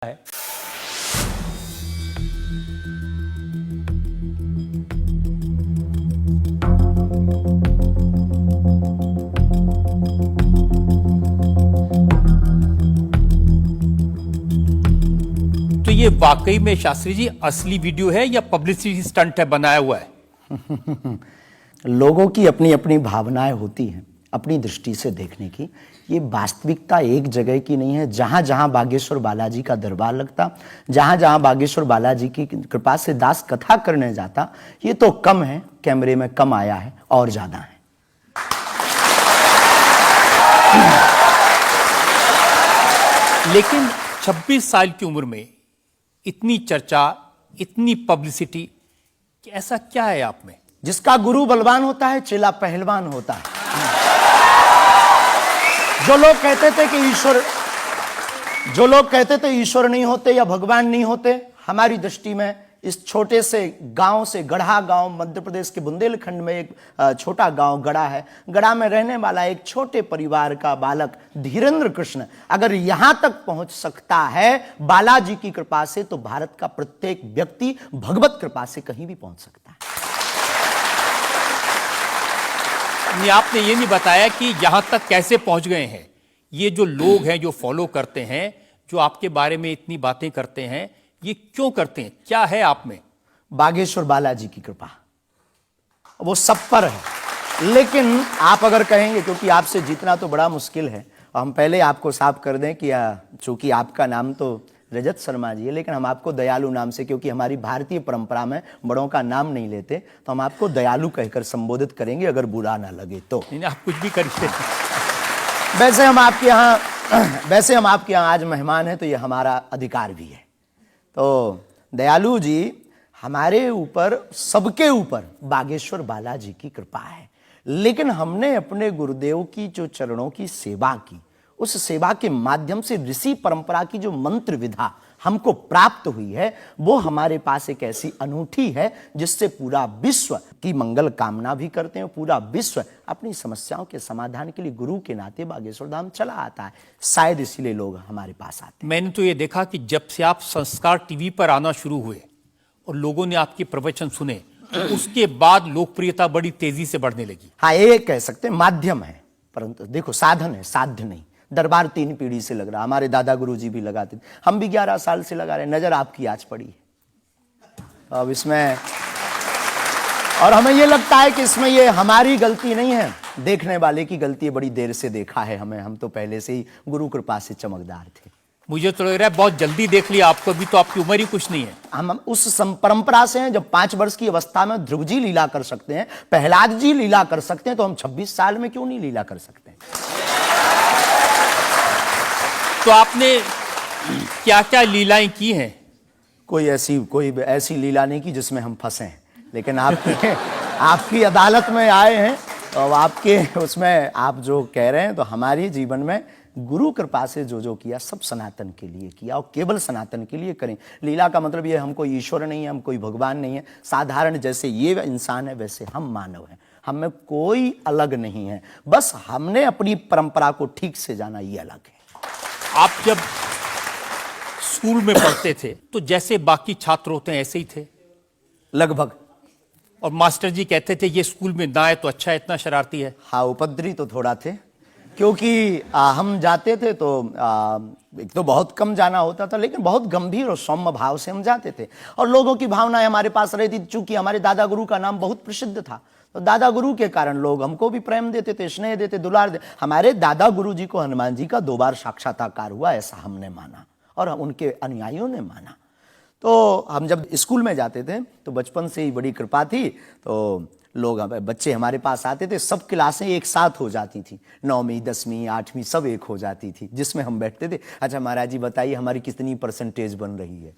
है। तो ये वाकई में शास्त्री जी असली वीडियो है या पब्लिसिटी स्टंट है, बनाया हुआ है? लोगों की अपनी अपनी भावनाएं होती हैं, अपनी दृष्टि से देखने की। ये वास्तविकता एक जगह की नहीं है। जहां जहां बागेश्वर बालाजी का दरबार लगता, जहां जहां बागेश्वर बालाजी की कृपा से दास कथा करने जाता, ये तो कम है, कैमरे में कम आया है, और ज्यादा है। लेकिन 26 साल की उम्र में इतनी चर्चा, इतनी पब्लिसिटी, ऐसा क्या है आप में? जिसका गुरु बलवान होता है, चेला पहलवान होता है। जो लोग कहते थे ईश्वर नहीं होते या भगवान नहीं होते, हमारी दृष्टि में इस छोटे से गांव से, गढ़ा गांव, मध्य प्रदेश के बुंदेलखंड में एक छोटा गांव गढ़ा है। गढ़ा में रहने वाला एक छोटे परिवार का बालक धीरेन्द्र कृष्ण अगर यहां तक पहुंच सकता है बालाजी की कृपा से, तो भारत का प्रत्येक व्यक्ति भगवत कृपा से कहीं भी पहुंच सकता है। आपने ये नहीं बताया कि यहां तक कैसे पहुंच गए हैं। ये जो लोग हैं, जो फॉलो करते हैं, जो आपके बारे में इतनी बातें करते हैं, ये क्यों करते हैं? क्या है आप में? बागेश्वर बालाजी की कृपा वो सब पर है। लेकिन आप अगर कहेंगे, क्योंकि आपसे जीतना तो बड़ा मुश्किल है, और हम पहले आपको साफ कर दें कि चूंकि आपका नाम तो रजत शर्मा जी है, लेकिन हम आपको दयालु नाम से, क्योंकि हमारी भारतीय परंपरा में बड़ों का नाम नहीं लेते, तो हम आपको दयालु कहकर संबोधित करेंगे, अगर बुरा ना लगे तो। नहीं, आप कुछ भी करिए। वैसे हम आपके यहाँ आज मेहमान हैं, तो ये हमारा अधिकार भी है। तो दयालु जी, हमारे ऊपर, सबके ऊपर बागेश्वर बालाजी की कृपा है, लेकिन हमने अपने गुरुदेव की जो चरणों की सेवा की, उस सेवा के माध्यम से ऋषि परंपरा की जो मंत्र विधा हमको प्राप्त हुई है, वो हमारे पास एक ऐसी अनूठी है जिससे पूरा विश्व की मंगल कामना भी करते हैं। पूरा विश्व अपनी समस्याओं के समाधान के लिए गुरु के नाते बागेश्वर धाम चला आता है। शायद इसीलिए लोग हमारे पास आते हैं। मैंने तो ये देखा कि जब से आप संस्कार टीवी पर आना शुरू हुए और लोगों ने आपके प्रवचन सुने, उसके बाद लोकप्रियता बड़ी तेजी से बढ़ने लगी। हाँ, ये कह सकते हैं माध्यम है, परंतु देखो साधन है, साध्य नहीं। दरबार 3 पीढ़ी से लग रहा, हमारे दादा गुरुजी भी लगाते थे, हम भी 11 साल से लगा रहे। नजर आपकी आज पड़ी है अब इसमें, और हमें ये लगता है कि इसमें ये हमारी गलती नहीं है, देखने वाले की गलती है। बड़ी देर से देखा है हमें, हम तो पहले से ही गुरु कृपा से चमकदार थे। मुझे तो लग रहा है बहुत जल्दी देख लिया आपको, भी तो आपकी उम्र ही कुछ नहीं है। हम उस परंपरा से हैं, जब 5 वर्ष की अवस्था में ध्रुव जी लीला कर सकते हैं, प्रहलाद जी लीला कर सकते हैं, तो हम 26 साल में क्यों नहीं लीला कर सकते? तो आपने क्या क्या लीलाएं की हैं? कोई ऐसी लीला नहीं की जिसमें हम फंसे, लेकिन आपकी अदालत में आए हैं, तो आपके उसमें आप जो कह रहे हैं, तो हमारे जीवन में गुरु कृपा से जो जो किया, सब सनातन के लिए किया, और केवल सनातन के लिए करें। लीला का मतलब ये, हम कोई ईश्वर नहीं है, हम कोई भगवान नहीं है। साधारण जैसे ये इंसान है, वैसे हम मानव हैं, हम में कोई अलग नहीं है। बस हमने अपनी परंपरा को ठीक से जाना, ये अलग है। आप जब स्कूल में पढ़ते थे तो जैसे बाकी छात्र होते हैं ऐसे ही थे लगभग, और मास्टर जी कहते थे ये स्कूल में ना आए तो अच्छा है, इतना शरारती है? हाँ, उपद्रवी तो थोड़ा थे, क्योंकि हम जाते थे तो एक तो बहुत कम जाना होता था, लेकिन बहुत गंभीर और सौम्य भाव से हम जाते थे, और लोगों की भावनाएं हमारे पास रहती थी। चूंकि हमारे दादा गुरु का नाम बहुत प्रसिद्ध था, तो दादा गुरु के कारण लोग हमको भी प्रेम देते थे, स्नेह देते, दुलार देते। हमारे दादा गुरु जी को हनुमान जी का 2 बार साक्षात्कार हुआ, ऐसा हमने माना, और उनके अनुयायियों ने माना। तो हम जब स्कूल में जाते थे, तो बचपन से ही बड़ी कृपा थी, तो लोग, बच्चे हमारे पास आते थे, सब क्लासें एक साथ हो जाती थी, 9वीं 10वीं 8वीं सब एक हो जाती थी, जिसमें हम बैठते थे। अच्छा महाराज जी बताइए हमारी कितनी परसेंटेज बन रही है?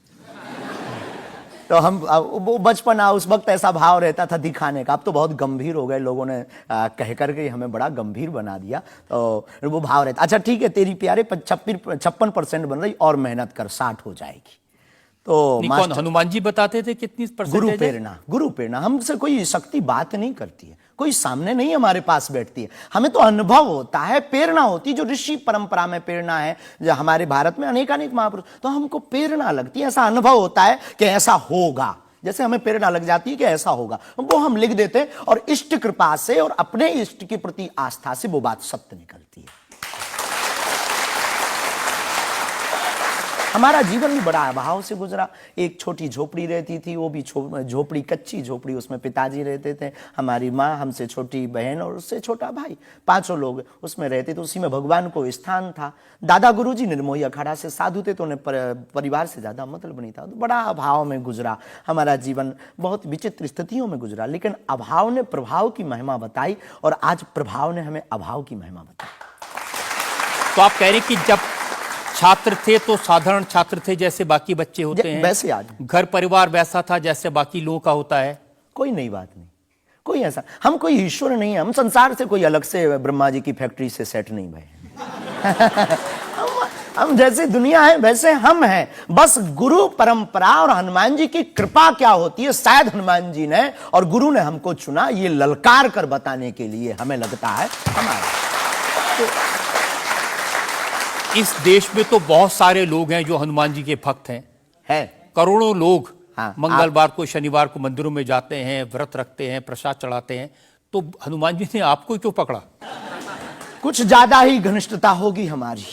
तो हम, वो बचपना, उस वक्त ऐसा भाव रहता था दिखाने का। अब तो बहुत गंभीर हो गए, लोगों ने कह करके हमें बड़ा गंभीर बना दिया, तो वो भाव रहता, अच्छा ठीक है तेरी प्यारे 56% बन रही, और मेहनत कर, 60 हो जाएगी। तो कौन, हनुमान जी बताते थे कितनी परसेंटेज? गुरु प्रेरणा, हमसे कोई शक्ति बात नहीं करती है, कोई सामने नहीं हमारे पास बैठती है, हमें तो अनुभव होता है, प्रेरणा होती है, जो ऋषि परंपरा में प्रेरणा है, जो हमारे भारत में अनेकानेक महापुरुष, तो हमको प्रेरणा लगती है, ऐसा अनुभव होता है कि ऐसा होगा, जैसे हमें प्रेरणा लग जाती है कि ऐसा होगा, वो हम लिख देते हैं और इष्ट कृपा से और अपने इष्ट के प्रति आस्था से वो बात सत्य निकलती है। हमारा जीवन भी बड़ा अभाव से गुजरा। एक छोटी झोपड़ी रहती थी, वो भी झोपड़ी, कच्ची झोपड़ी, उसमें पिताजी रहते थे, हमारी माँ, हमसे छोटी बहन और उससे छोटा भाई, 5 लोग उसमें रहते थे। उसी में भगवान को स्थान था। दादा गुरुजी निर्मोही अखाड़ा से साधु थे, तो उन्हें परिवार से ज्यादा मतलब नहीं था। तो बड़ा अभाव में गुजरा हमारा जीवन, बहुत विचित्र स्थितियों में गुजरा। लेकिन अभाव ने प्रभाव की महिमा बताई और आज प्रभाव ने हमें अभाव की महिमा बताई। तो आप कह रहे हैं कि जब छात्र थे तो साधारण छात्र थे, जैसे बाकी बच्चे होते हैं, वैसे आज घर परिवार वैसा था जैसे बाकी लोगों का होता है। कोई नई बात नहीं, कोई ऐसा, हम कोई ईश्वर नहीं है, हम संसार से कोई अलग से ब्रह्मा जी की फैक्ट्री से सेट नहीं भये। हम जैसे दुनिया है वैसे हम हैं। बस गुरु परंपरा और हनुमान जी की कृपा क्या होती है, शायद हनुमान जी ने और गुरु ने हमको चुना ये ललकार कर बताने के लिए, हमें लगता है हमारा। तो इस देश में तो बहुत सारे लोग हैं जो हनुमान जी के भक्त हैं, है करोड़ों लोग। हाँ, मंगलवार को, शनिवार को मंदिरों में जाते हैं, व्रत रखते हैं, प्रसाद चढ़ाते हैं। तो हनुमान जी ने आपको क्यों पकड़ा? कुछ ज्यादा ही घनिष्ठता होगी हमारी,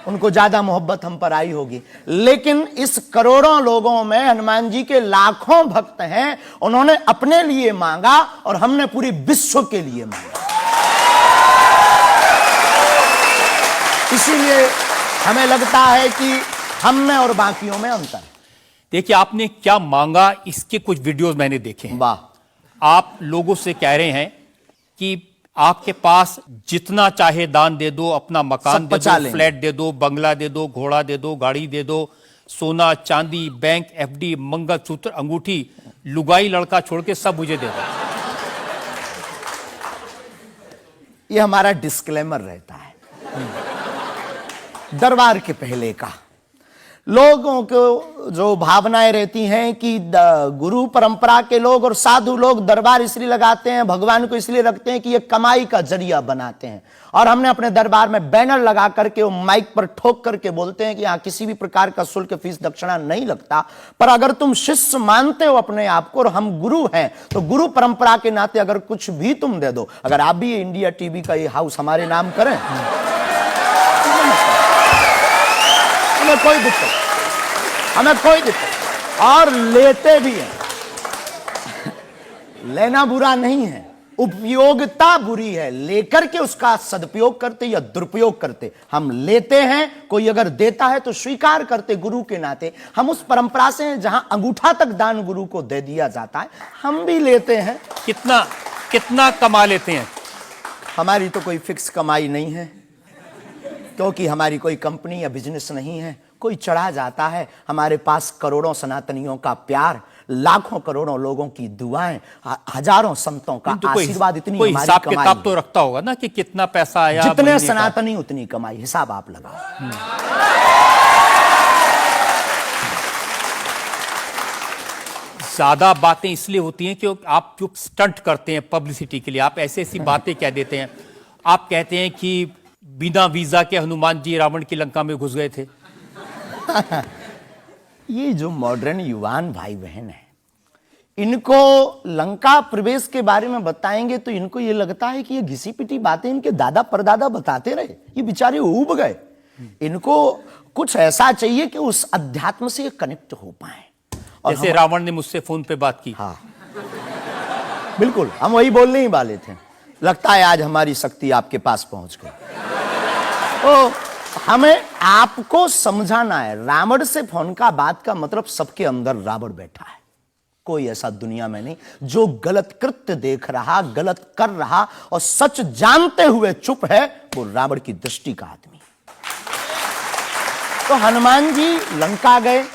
उनको ज्यादा मोहब्बत हम पर आई होगी। लेकिन इस करोड़ों लोगों में हनुमान जी के लाखों भक्त हैं, उन्होंने अपने लिए मांगा और हमने पूरी विश्व के लिए मांगा। इसीलिए हमें लगता है कि हम में और बाकियों में अंतर है। देखिए, आपने क्या मांगा, इसके कुछ वीडियोस मैंने देखे हैं। वाह। आप लोगों से कह रहे हैं कि आपके पास जितना चाहे दान दे दो, अपना मकान दे दो, फ्लैट दे दो, बंगला दे दो, घोड़ा दे दो, गाड़ी दे दो, सोना चांदी, बैंक, एफडी, मंगलसूत्र, अंगूठी, लुगाई लड़का छोड़ के सब मुझे दे दो। ये हमारा डिस्क्लेमर रहता है दरबार के पहले का। लोगों को जो भावनाएं रहती हैं कि गुरु परंपरा के लोग और साधु लोग दरबार इसलिए लगाते हैं, भगवान को इसलिए रखते हैं कि ये कमाई का जरिया बनाते हैं। और हमने अपने दरबार में बैनर लगा करके, वो माइक पर ठोक करके बोलते हैं कि यहाँ किसी भी प्रकार का शुल्क, फीस, दक्षिणा नहीं लगता। पर अगर तुम शिष्य मानते हो अपने आप को और हम गुरु हैं, तो गुरु परंपरा के नाते अगर कुछ भी तुम दे दो, अगर आप भी इंडिया टीवी का ये हाउस हमारे नाम करें, हमें कोई दिक्कत, हमें कोई दिक्कत, और लेते भी हैं। लेना बुरा नहीं है, उपयोगिता बुरी है, लेकर के उसका सदुपयोग करते या दुरुपयोग करते। हम लेते हैं, कोई अगर देता है तो स्वीकार करते गुरु के नाते। हम उस परंपरा से हैं जहां अंगूठा तक दान गुरु को दे दिया जाता है, हम भी लेते हैं। कितना कितना कमा लेते हैं? हमारी तो कोई फिक्स कमाई नहीं है, क्योंकि हमारी कोई कंपनी या बिजनेस नहीं है। कोई चढ़ा जाता है, हमारे पास करोड़ों सनातनियों का प्यार, लाखों करोड़ों लोगों की दुआएं, हजारों संतों का आशीर्वाद, इतनी कोई हमारी हिसाब कमाई किताब तो रखता होगा ना कि कितना पैसा आया। जितने सनातनी उतनी कमाई, हिसाब आप लगाओ। ज्यादा बातें इसलिए होती हैं कि आप जो स्टंट करते हैं पब्लिसिटी के लिए, आप ऐसी ऐसी बातें कह देते हैं। आप कहते हैं कि बिना वीजा के हनुमान जी रावण की लंका में घुस गए थे। ये जो मॉडर्न युवान भाई बहन है, इनको लंका प्रवेश के बारे में बताएंगे तो इनको ये लगता है कि ये घिसी पिटी बातें इनके दादा परदादा बताते रहे, ये बेचारे ऊब गए। इनको कुछ ऐसा चाहिए कि उस अध्यात्म से कनेक्ट हो पाए। और जैसे रावण ने मुझसे फोन पे बात की। हाँ, बिल्कुल, हम वही बोलने ही वाले थे। लगता है आज हमारी शक्ति आपके पास पहुंच गई। तो हमें आपको समझाना है, रावण से फोन का बात का मतलब सबके अंदर रावण बैठा है। कोई ऐसा दुनिया में नहीं जो गलत कृत्य देख रहा, गलत कर रहा और सच जानते हुए चुप है, वो रावण की दृष्टि का आदमी। तो हनुमान जी लंका गए,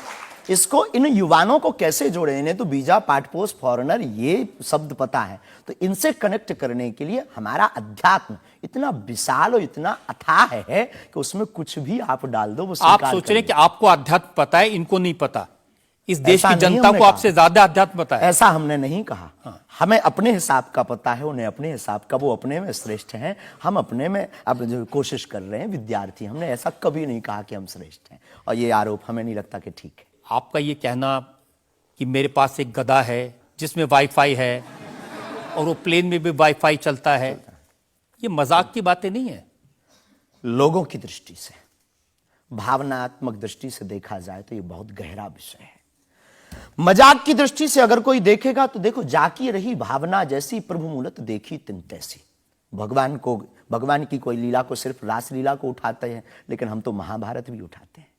इसको इन युवानों को कैसे जोड़े? इन्हें तो वीजा, पासपोर्ट, फॉरेनर ये शब्द पता है, तो इनसे कनेक्ट करने के लिए हमारा अध्यात्म इतना विशाल और इतना अथाह है कि उसमें कुछ भी आप डाल दो वो आप सोच रहे हैं कि आपको अध्यात्म पता है, इनको नहीं पता। इस देश ऐसा की नहीं जनता हमने को कहा। आपसे ज्यादा अध्यात्म पता है। ऐसा हमने नहीं कहा। हमें अपने हिसाब का पता है, उन्हें अपने हिसाब का, वो अपने में श्रेष्ठ हैं, हम अपने में अब जो कोशिश कर रहे हैं विद्यार्थी। हमने ऐसा कभी नहीं कहा कि हम श्रेष्ठ हैं, और ये आरोप हमें नहीं लगता कि ठीक है। आपका ये कहना कि मेरे पास एक गधा है जिसमें वाईफाई है और वो प्लेन में भी वाईफाई चलता है, ये मजाक की बातें नहीं है। लोगों की दृष्टि से, भावनात्मक दृष्टि से देखा जाए तो ये बहुत गहरा विषय है। मजाक की दृष्टि से अगर कोई देखेगा तो देखो, जाकी रही भावना जैसी प्रभु मूलत देखी तिन तैसी। भगवान की कोई लीला को सिर्फ रास लीला को उठाते हैं, लेकिन हम तो महाभारत भी उठाते हैं।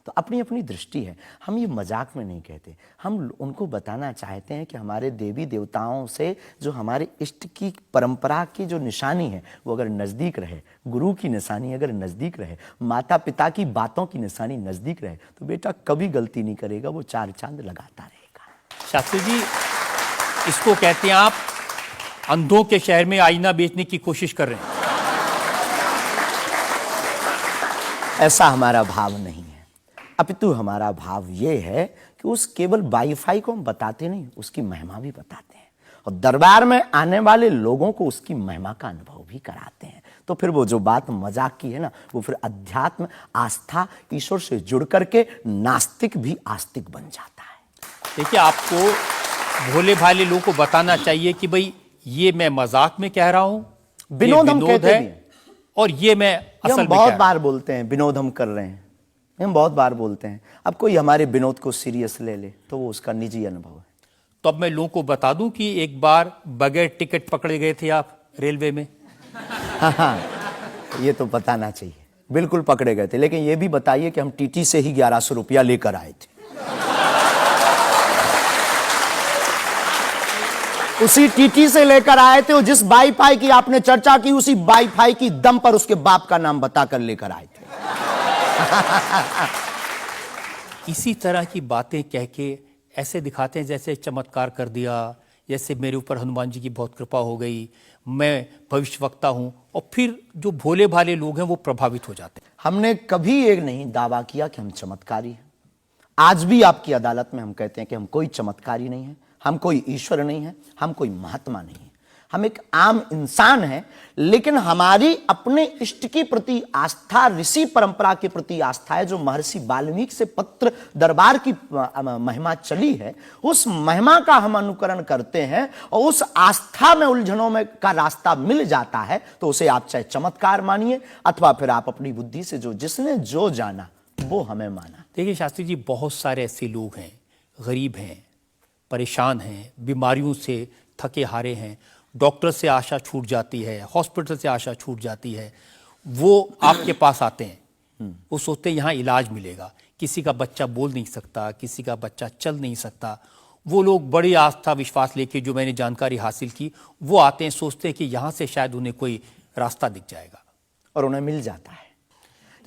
तो अपनी अपनी दृष्टि है, हम ये मजाक में नहीं कहते। हम उनको बताना चाहते हैं कि हमारे देवी देवताओं से जो हमारे इष्ट की परंपरा की जो निशानी है वो अगर नज़दीक रहे, गुरु की निशानी अगर नज़दीक रहे, माता पिता की बातों की निशानी नज़दीक रहे, तो बेटा कभी गलती नहीं करेगा, वो चार चांद लगाता रहेगा। शास्त्री जी, इसको कहते हैं आप अंधों के शहर में आईना बेचने की कोशिश कर रहे हैं। ऐसा हमारा भाव नहीं है, अपितु हमारा भाव ये है कि उस केवल वाईफाई को हम बताते नहीं, उसकी महिमा भी बताते हैं, और दरबार में आने वाले लोगों को उसकी महिमा का अनुभव भी कराते हैं। तो फिर वो जो बात मजाक की है ना, वो फिर अध्यात्म, आस्था, ईश्वर से जुड़ करके नास्तिक भी आस्तिक बन जाता है। देखिए, आपको भोले भाले लोगों को बताना चाहिए कि भाई ये मैं मजाक में कह रहा हूं, विनोद हम कहते है, भी हैं। और ये मैं ये असल हम में बहुत कह बार बोलते हैं, विनोद हम कर रहे हैं, हम बहुत बार बोलते हैं। अब कोई हमारे विनोद को सीरियस ले ले तो वो उसका निजी अनुभव है। तो अब मैं लोगों को बता दूं कि एक बार बगैर टिकट पकड़े गए थे आप रेलवे में। हाँ, ये तो बताना चाहिए, बिल्कुल पकड़े गए थे। लेकिन ये भी बताइए कि हम टीटी से ही 1100 रुपया लेकर आए थे। उसी टीटी से लेकर आए थे, और जिस वाईफाई की आपने चर्चा की, उसी वाईफाई की दम पर उसके बाप का नाम बताकर लेकर आए थे। इसी तरह की बातें कह के ऐसे दिखाते हैं जैसे चमत्कार कर दिया, जैसे मेरे ऊपर हनुमान जी की बहुत कृपा हो गई, मैं भविष्यवक्ता हूं, और फिर जो भोले भाले लोग हैं वो प्रभावित हो जाते हैं। हमने कभी एक नहीं दावा किया कि हम चमत्कारी हैं। आज भी आपकी अदालत में हम कहते हैं कि हम कोई चमत्कारी नहीं है, हम कोई ईश्वर नहीं है, हम कोई महात्मा नहीं है, हम एक आम इंसान हैं। लेकिन हमारी अपने इष्ट के प्रति आस्था, ऋषि परंपरा के प्रति आस्था है, जो महर्षि वाल्मीकि से पत्र दरबार की महिमा चली है, उस महिमा का हम अनुकरण करते हैं, और उस आस्था में उलझनों में का रास्ता मिल जाता है, तो उसे आप चाहे चमत्कार मानिए, अथवा फिर आप अपनी बुद्धि से जो जिसने जो जाना वो हमें माना। देखिए शास्त्री जी, बहुत सारे ऐसे लोग हैं, गरीब हैं, परेशान हैं, बीमारियों से थके हारे हैं, डॉक्टर से आशा छूट जाती है, हॉस्पिटल से आशा छूट जाती है, वो आपके पास आते हैं, वो सोचते हैं यहाँ इलाज मिलेगा। किसी का बच्चा बोल नहीं सकता, किसी का बच्चा चल नहीं सकता, वो लोग बड़ी आस्था विश्वास लेके, जो मैंने जानकारी हासिल की, वो आते हैं, सोचते हैं कि यहाँ से शायद उन्हें कोई रास्ता दिख जाएगा, और उन्हें मिल जाता है।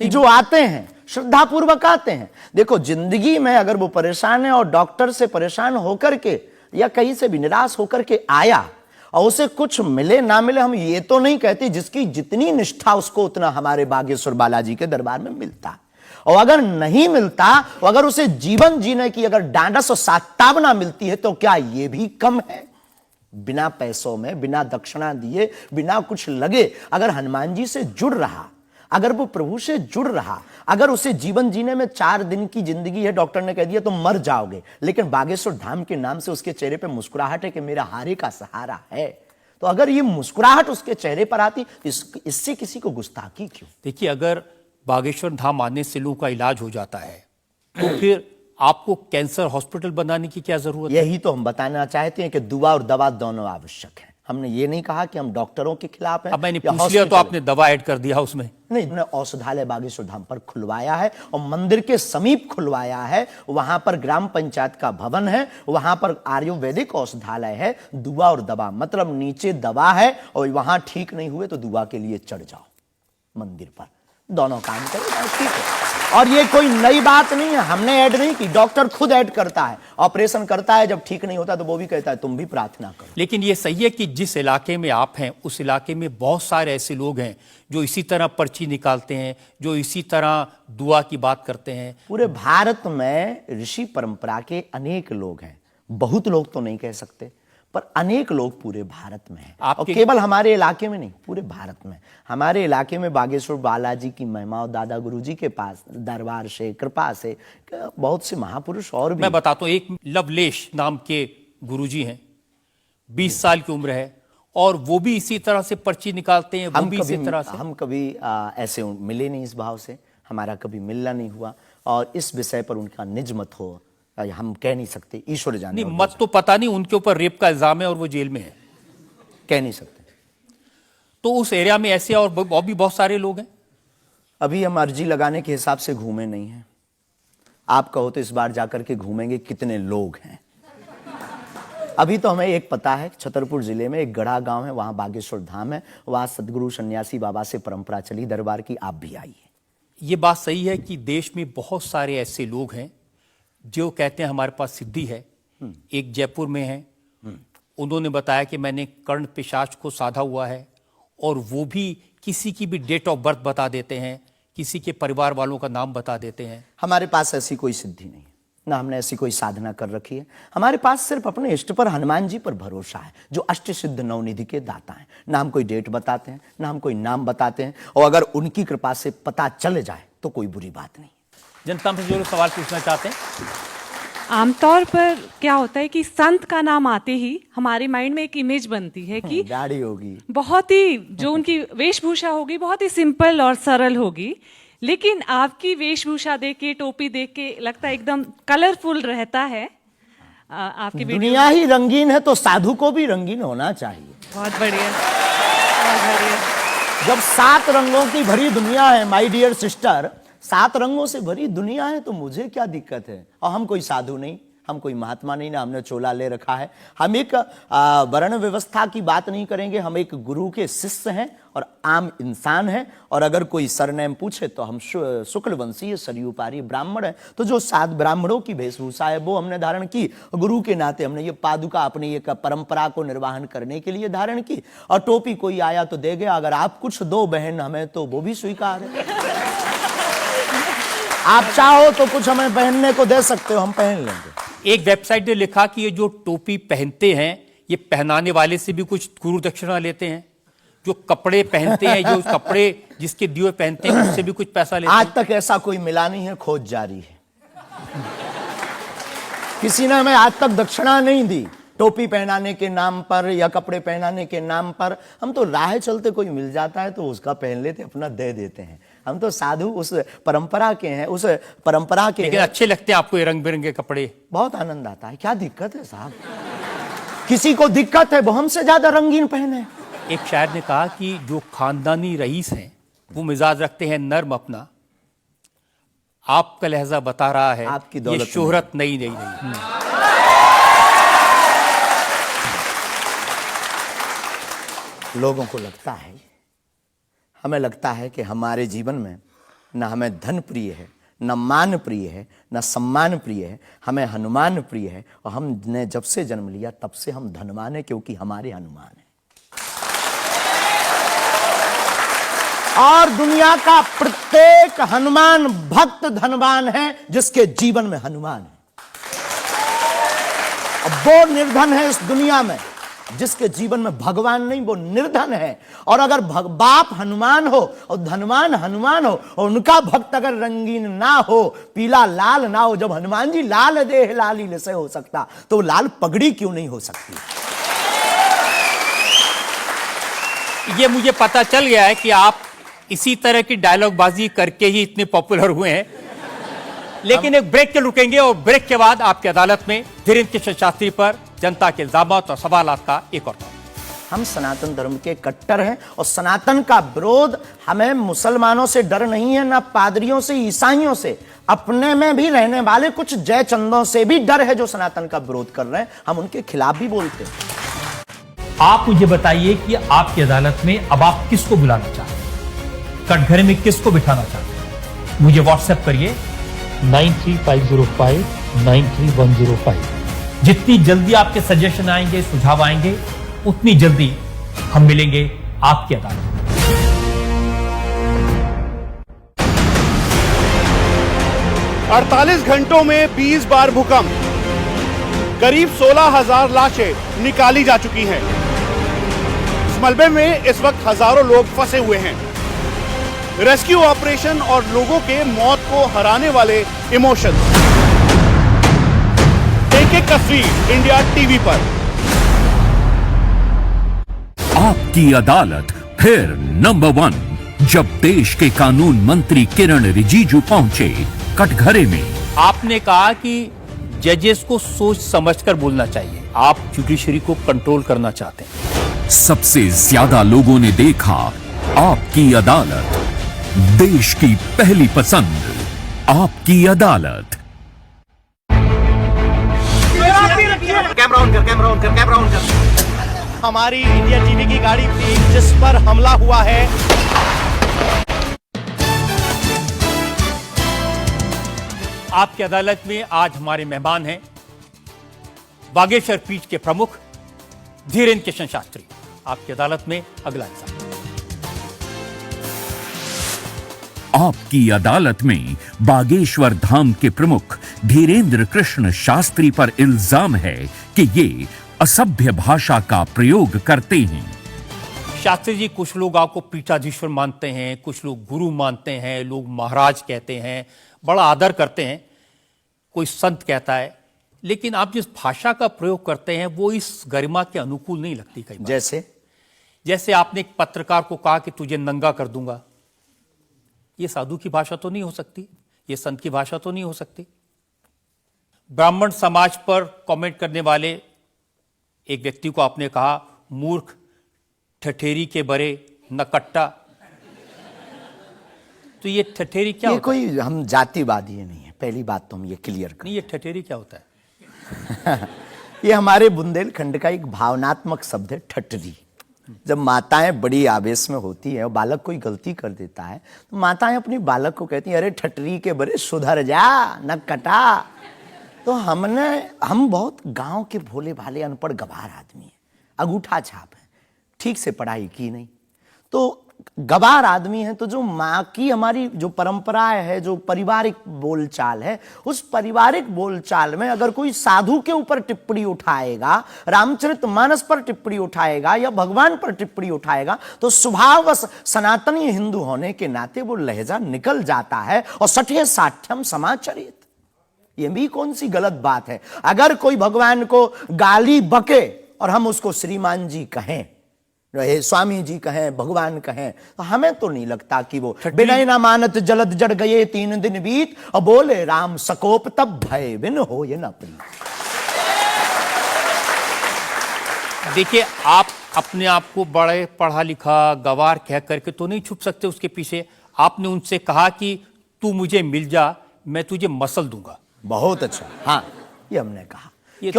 जो आते हैं श्रद्धा पूर्वक आते हैं। देखो, जिंदगी में अगर वो परेशान है और डॉक्टर से परेशान होकर के या कहीं से भी निराश होकर के आया और उसे कुछ मिले ना मिले, हम ये तो नहीं कहते, जिसकी जितनी निष्ठा उसको उतना हमारे बागेश्वर बालाजी के दरबार में मिलता। और अगर नहीं मिलता, और अगर उसे जीवन जीने की अगर डांडस और सात्तावना मिलती है, तो क्या ये भी कम है? बिना पैसों में, बिना दक्षिणा दिए, बिना कुछ लगे अगर हनुमान जी से जुड़ रहा, अगर वो प्रभु से जुड़ रहा, अगर उसे जीवन जीने में 4 दिन की जिंदगी है, डॉक्टर ने कह दिया तो मर जाओगे, लेकिन बागेश्वर धाम के नाम से उसके चेहरे पे मुस्कुराहट है कि मेरा हारे का सहारा है, तो अगर ये मुस्कुराहट उसके चेहरे पर आती, इससे किसी को गुस्ताखी क्यों? देखिए, अगर बागेश्वर धाम आने से लोगों का इलाज हो जाता है, तो फिर आपको कैंसर हॉस्पिटल बनाने की क्या जरूरत है? यही तो हम बताना चाहते हैं कि दुआ और दवा दोनों आवश्यक है। हमने ये नहीं कहा कि हम डॉक्टरों के खिलाफ हैं। अब मैंने पूछ लिया तो आपने दवा ऐड कर दिया उसमें। नहीं, हमने औषधालय बागेश्वर धाम पर खुलवाया है, और मंदिर के समीप खुलवाया है। वहां पर ग्राम पंचायत का भवन है, वहां पर आयुर्वेदिक औषधालय है। दुआ और दवा मतलब नीचे दवा है, और वहां ठीक नहीं हुए तो दुआ के लिए चढ़ जाओ मंदिर पर। दोनों काम करें, ठीक है। और ये कोई नई बात नहीं है, हमने ऐड नहीं की, डॉक्टर खुद ऐड करता है, ऑपरेशन करता है, जब ठीक नहीं होता तो वो भी कहता है तुम भी प्रार्थना करो। लेकिन ये सही है कि जिस इलाके में आप हैं उस इलाके में बहुत सारे ऐसे लोग हैं जो इसी तरह पर्ची निकालते हैं, जो इसी तरह दुआ की बात करते हैं। पूरे भारत में ऋषि परंपरा के अनेक लोग हैं, बहुत लोग तो नहीं कह सकते, पर अनेक लोग पूरे भारत में हैं। और केवल हमारे इलाके में नहीं, पूरे भारत में। हमारे इलाके में बागेश्वर बालाजी की महिमा और दादा गुरुजी के पास दरबार से, कृपा से बहुत से महापुरुष और भी। मैं बताता हूँ, एक लवलेश नाम के गुरुजी हैं, 20 साल की उम्र है, और वो भी इसी तरह से पर्ची निकालते हैं। वो भी इसी तरह से। हम कभी ऐसे मिले नहीं, इस भाव से हमारा कभी मिलना नहीं हुआ, और इस विषय पर उनका निज मत हो हम कह नहीं सकते, ईश्वर जाने। नहीं, मत तो पता नहीं, उनके ऊपर रेप का इल्जाम है और वो जेल में है, कह नहीं सकते। तो उस एरिया में ऐसे और भी बहुत सारे लोग हैं। अभी हम अर्जी लगाने के हिसाब से घूमे नहीं हैं। आप कहो तो इस बार जाकर के घूमेंगे कितने लोग हैं। अभी तो हमें एक पता है, छतरपुर जिले में एक गढ़ा गांव है, वहां बागेश्वर धाम है, वहां सदगुरु सन्यासी बाबा से परंपरा चली दरबार की, आप भी आइए। ये बात सही है कि देश में बहुत सारे ऐसे लोग हैं जो कहते हैं हमारे पास सिद्धि है। एक जयपुर में है, उन्होंने बताया कि मैंने कर्ण पिशाच को साधा हुआ है, और वो भी किसी की भी डेट ऑफ बर्थ बता देते हैं, किसी के परिवार वालों का नाम बता देते हैं। हमारे पास ऐसी कोई सिद्धि नहीं, ना हमने ऐसी कोई साधना कर रखी है। हमारे पास सिर्फ अपने इष्ट पर, हनुमान जी पर भरोसा है, जो अष्ट सिद्ध नवनिधि के दाता हैं। ना हम कोई डेट बताते हैं, ना हम कोई नाम बताते हैं, और अगर उनकी कृपा से पता चल जाए तो कोई बुरी बात नहीं। जनता से जो लोग सवाल पूछना चाहते हैं। आमतौर पर क्या होता है कि संत का नाम आते ही हमारे माइंड में एक इमेज बनती है कि दाढ़ी होगी, बहुत ही जो उनकी वेशभूषा होगी बहुत ही सिंपल और सरल होगी, लेकिन आपकी वेशभूषा देख के, टोपी देख के लगता है एकदम कलरफुल रहता है। आपकी दुनिया ही रंगीन है तो साधु को भी रंगीन होना चाहिए। बहुत बढ़िया, बहुत बढ़िया। जब 7 रंगों की भरी दुनिया है माय डियर सिस्टर, 7 रंगों से भरी दुनिया है, तो मुझे क्या दिक्कत है। और हम कोई साधु नहीं, हम कोई महात्मा नहीं, ना हमने चोला ले रखा है। हम एक वर्ण व्यवस्था की बात नहीं करेंगे, हम एक गुरु के शिष्य हैं और आम इंसान हैं। और अगर कोई सरनेम पूछे तो हम शुक्ल वंशीय सरयूपारी ब्राह्मण है। तो जो 7 ब्राह्मणों की वेशभूषा है वो हमने धारण की, गुरु के नाते हमने ये पादुका अपनी एक परंपरा को निर्वाहन करने के लिए धारण की। और टोपी कोई आया तो दे गया, अगर आप कुछ दो बहन हमें तो वो भी स्वीकार है। आप चाहो तो कुछ हमें पहनने को दे सकते हो, हम पहन लेंगे। एक वेबसाइट ने लिखा कि ये जो टोपी पहनते हैं, ये पहनाने वाले से भी कुछ गुरु दक्षिणा लेते हैं। जो कपड़े पहनते हैं, जो कपड़े जिसके दिए पहनते हैं, उससे भी कुछ पैसा लेते हैं। आज तक ऐसा कोई मिला नहीं है, खोज जारी है। किसी ने हमें आज तक दक्षिणा नहीं दी टोपी पहनाने के नाम पर या कपड़े पहनाने के नाम पर। हम तो राह चलते कोई मिल जाता है तो उसका पहन लेते, अपना दे देते हैं। हम तो साधु उस परंपरा के हैं, उस परंपरा के। लेकिन अच्छे लगते हैं आपको ये रंग बिरंगे कपड़े? बहुत आनंद आता है। क्या दिक्कत है साहब? किसी को दिक्कत है वो हमसे ज्यादा रंगीन पहने। एक शायर ने कहा कि जो खानदानी रईस हैं वो मिजाज रखते हैं नर्म अपना, आपका लहजा बता रहा है आपकी ये दौलत शोहरत नई नई नहीं। लोगों को लगता है, हमें लगता है कि हमारे जीवन में न हमें धन प्रिय है, न मान प्रिय है, न सम्मान प्रिय है, हमें हनुमान प्रिय है। और हमने जब से जन्म लिया तब से हम धनवान है, क्योंकि हमारे हनुमान है। और दुनिया का प्रत्येक हनुमान भक्त धनवान है जिसके जीवन में हनुमान है। अब वो निर्धन है इस दुनिया में जिसके जीवन में भगवान नहीं, वो निर्धन है। और अगर बाप हनुमान हो और धनवान हनुमान हो और उनका भक्त अगर रंगीन ना हो, पीला लाल ना हो, जब हनुमान जी लाल देह लाली से हो सकता तो लाल पगड़ी क्यों नहीं हो सकती? ये मुझे पता चल गया है कि आप इसी तरह की डायलॉग बाजी करके ही इतने पॉपुलर हुए हैं। लेकिन एक ब्रेक के रुकेंगे और ब्रेक के बाद आपकी अदालत में धीरेन्द्र कृष्ण शास्त्री पर जनता के इल्जामात और सवालात का एक और हम सनातन धर्म के कट्टर हैं और सनातन का विरोध हमें मुसलमानों से डर नहीं है, ना पादरियों से, ईसाइयों से, अपने में भी रहने वाले कुछ जयचंदों से भी डर है जो सनातन का विरोध कर रहे हैं। हम उनके खिलाफ भी बोलते हैं। आप मुझे बताइए कि आपकी अदालत में अब आप किसको बुलाना चाहते हैं? कटघरे में किसको बिठाना चाहते हैं, मुझे व्हाट्सएप करिए 93,505,93,105। जितनी जल्दी आपके सजेशन आएंगे, सुझाव आएंगे, उतनी जल्दी हम मिलेंगे आपकी अदालत में। 48 घंटों में 20 बार भूकंप, करीब 16,000 लाशें निकाली जा चुकी हैं। इस मलबे में इस वक्त हजारों लोग फंसे हुए हैं। रेस्क्यू ऑपरेशन और लोगों के मौत को हराने वाले इमोशन। एक तस्वीर इंडिया टीवी पर। आपकी अदालत फिर नंबर 1 जब देश के कानून मंत्री किरण रिजिजू पहुंचे कटघरे में। आपने कहा कि जजेस को सोच समझकर बोलना चाहिए, आप जुडिशरी को कंट्रोल करना चाहते हैं। सबसे ज्यादा लोगों ने देखा आपकी अदालत, देश की पहली पसंद आपकी अदालत। कैमरा ऑन कर। हमारी इंडिया टीवी की गाड़ी थी जिस पर हमला हुआ है। आपकी अदालत में आज हमारे मेहमान हैं बागेश्वर पीठ के प्रमुख धीरेन्द्र कृष्ण शास्त्री। आपकी अदालत में अगला इंसान। आपकी अदालत में बागेश्वर धाम के प्रमुख धीरेन्द्र कृष्ण शास्त्री पर इल्जाम है कि ये असभ्य भाषा का प्रयोग करते हैं। शास्त्री जी, कुछ लोग आपको पीठाधीश्वर मानते हैं, कुछ लोग गुरु मानते हैं, लोग महाराज कहते हैं, बड़ा आदर करते हैं, कोई संत कहता है, लेकिन आप जिस भाषा का प्रयोग करते हैं वो इस गरिमा के अनुकूल नहीं लगती कई बार। जैसे आपने एक पत्रकार को कहा कि तुझे नंगा कर दूंगा, ये साधु की भाषा तो नहीं हो सकती, ये संत की भाषा तो नहीं हो सकती। ब्राह्मण समाज पर कमेंट करने वाले एक व्यक्ति को आपने कहा मूर्ख, ठठेरी के बरे, नकट्टा। तो ये ठठेरी क्या ये होता कोई हम जातिवादी नहीं है, पहली बात तो हम ये क्लियर है? नहीं, ये ठठेरी क्या होता है? ये हमारे बुंदेलखंड का एक भावनात्मक शब्द है, ठटरी। जब माताएं बड़ी आवेश में होती है और बालक कोई गलती कर देता है तो माताएं अपनी बालक को कहती हैं, अरे ठटरी के बरे सुधर जा, न कटा। तो हम बहुत गांव के भोले भाले अनपढ़ गवार आदमी हैं, अंगूठा छाप है, ठीक से पढ़ाई की नहीं, तो गवार आदमी है। तो जो माँ की हमारी जो परंपरा है, जो पारिवारिक बोलचाल है, उस पारिवारिक बोलचाल में अगर कोई साधु के ऊपर टिप्पणी उठाएगा, रामचरितमानस पर टिप्पणी उठाएगा या भगवान पर टिप्पणी उठाएगा, तो स्वभावश सनातनी हिंदू होने के नाते वो लहजा निकल जाता है और सठे साठ्यम समाचरित। ये भी कौन सी गलत बात है? अगर कोई भगवान को गाली बके और हम उसको श्रीमान जी कहें, स्वामी जी कहें, भगवान कहें, तो हमें तो नहीं लगता कि वो बिनय ना मानत जलद जड़ गए 3 दिन बीत और बोले राम सकोप तब भय बिन हो ये न प्रीत। देखिए, आप अपने आप को बड़े पढ़ा लिखा गवार कह करके तो नहीं छुप सकते उसके पीछे। आपने उनसे कहा कि तू मुझे मिल जा, मैं तुझे मसल दूंगा। बहुत अच्छा, हाँ, ये हमने कहा ये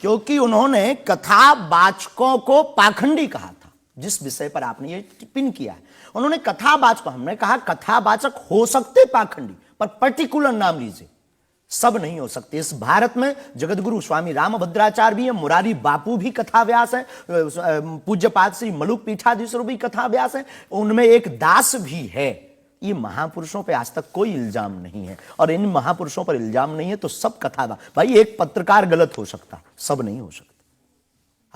क्योंकि उन्होंने कथावाचकों को पाखंडी कहा था, जिस विषय पर आपने ये टिप्पणी किया है। उन्होंने कथावाचक, हमने कहा कथावाचक हो सकते पाखंडी, पर पर्टिकुलर नाम लीजिए, सब नहीं हो सकते। इस भारत में जगतगुरु स्वामी रामभद्राचार्य भी है, मुरारी बापू भी कथाव्यास है, पूज्यपाद श्री मलुक पीठाधीश्वर भी कथाव्यास है, उनमें एक दास भी है। ये महापुरुषों पे आज तक कोई इल्जाम नहीं है, और इन महापुरुषों पर इल्जाम नहीं है तो सब कथा। भाई, एक पत्रकार गलत हो सकता, सब नहीं हो सकता।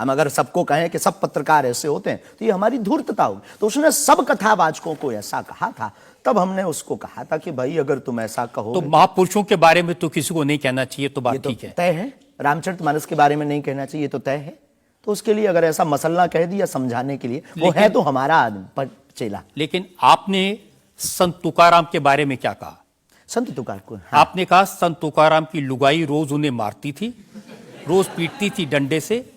हम अगर सबको कहें कि सब पत्रकार ऐसे होते हैं तो ये हमारी धूर्तता होगी। तो उसने सब कथावाचकों को ऐसा कहा था, तब हमने उसको कहा था कि भाई अगर तुम ऐसा कहो तो महापुरुषों के बारे में तो किसी को नहीं कहना चाहिए, तो बात ठीक है, तय है। रामचरितमानस के बारे में नहीं कहना चाहिए तो तय है। तो उसके लिए अगर ऐसा मसला कह दिया समझाने के लिए, वो है तो हमारा आदमी चेला। लेकिन आपने संत तुकाराम के बारे में क्या कहा? संत तुकार को, हाँ। आपने कहा संत तुकाराम की लुगाई रोज उन्हें मारती थी, रोज पीटती थी डंडे से।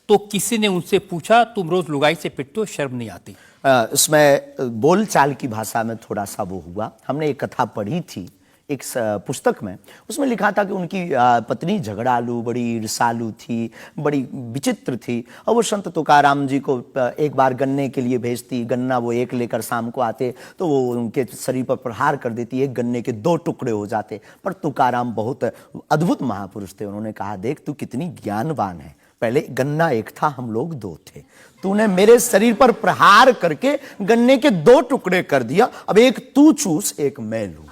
तो किसी ने उनसे पूछा, तुम रोज लुगाई से पिटते हो, शर्म नहीं आती? इसमें बोलचाल की भाषा में थोड़ा सा वो हुआ। हमने एक कथा पढ़ी थी एक पुस्तक में, उसमें लिखा था कि उनकी पत्नी झगड़ालू, बड़ी ईर्ष्यालु थी, बड़ी विचित्र थी, और वो संत तुकाराम जी को एक बार गन्ने के लिए भेजती, गन्ना वो एक लेकर शाम को आते तो वो उनके शरीर पर प्रहार कर देती, एक गन्ने के 2 टुकड़े हो जाते। पर तुकाराम बहुत अद्भुत महापुरुष थे, उन्होंने कहा, देख तू कितनी ज्ञानवान है, पहले गन्ना एक था, हम लोग 2 थे, तूने मेरे शरीर पर प्रहार करके गन्ने के 2 टुकड़े कर दिया, अब एक तू चूस एक मैं लूं।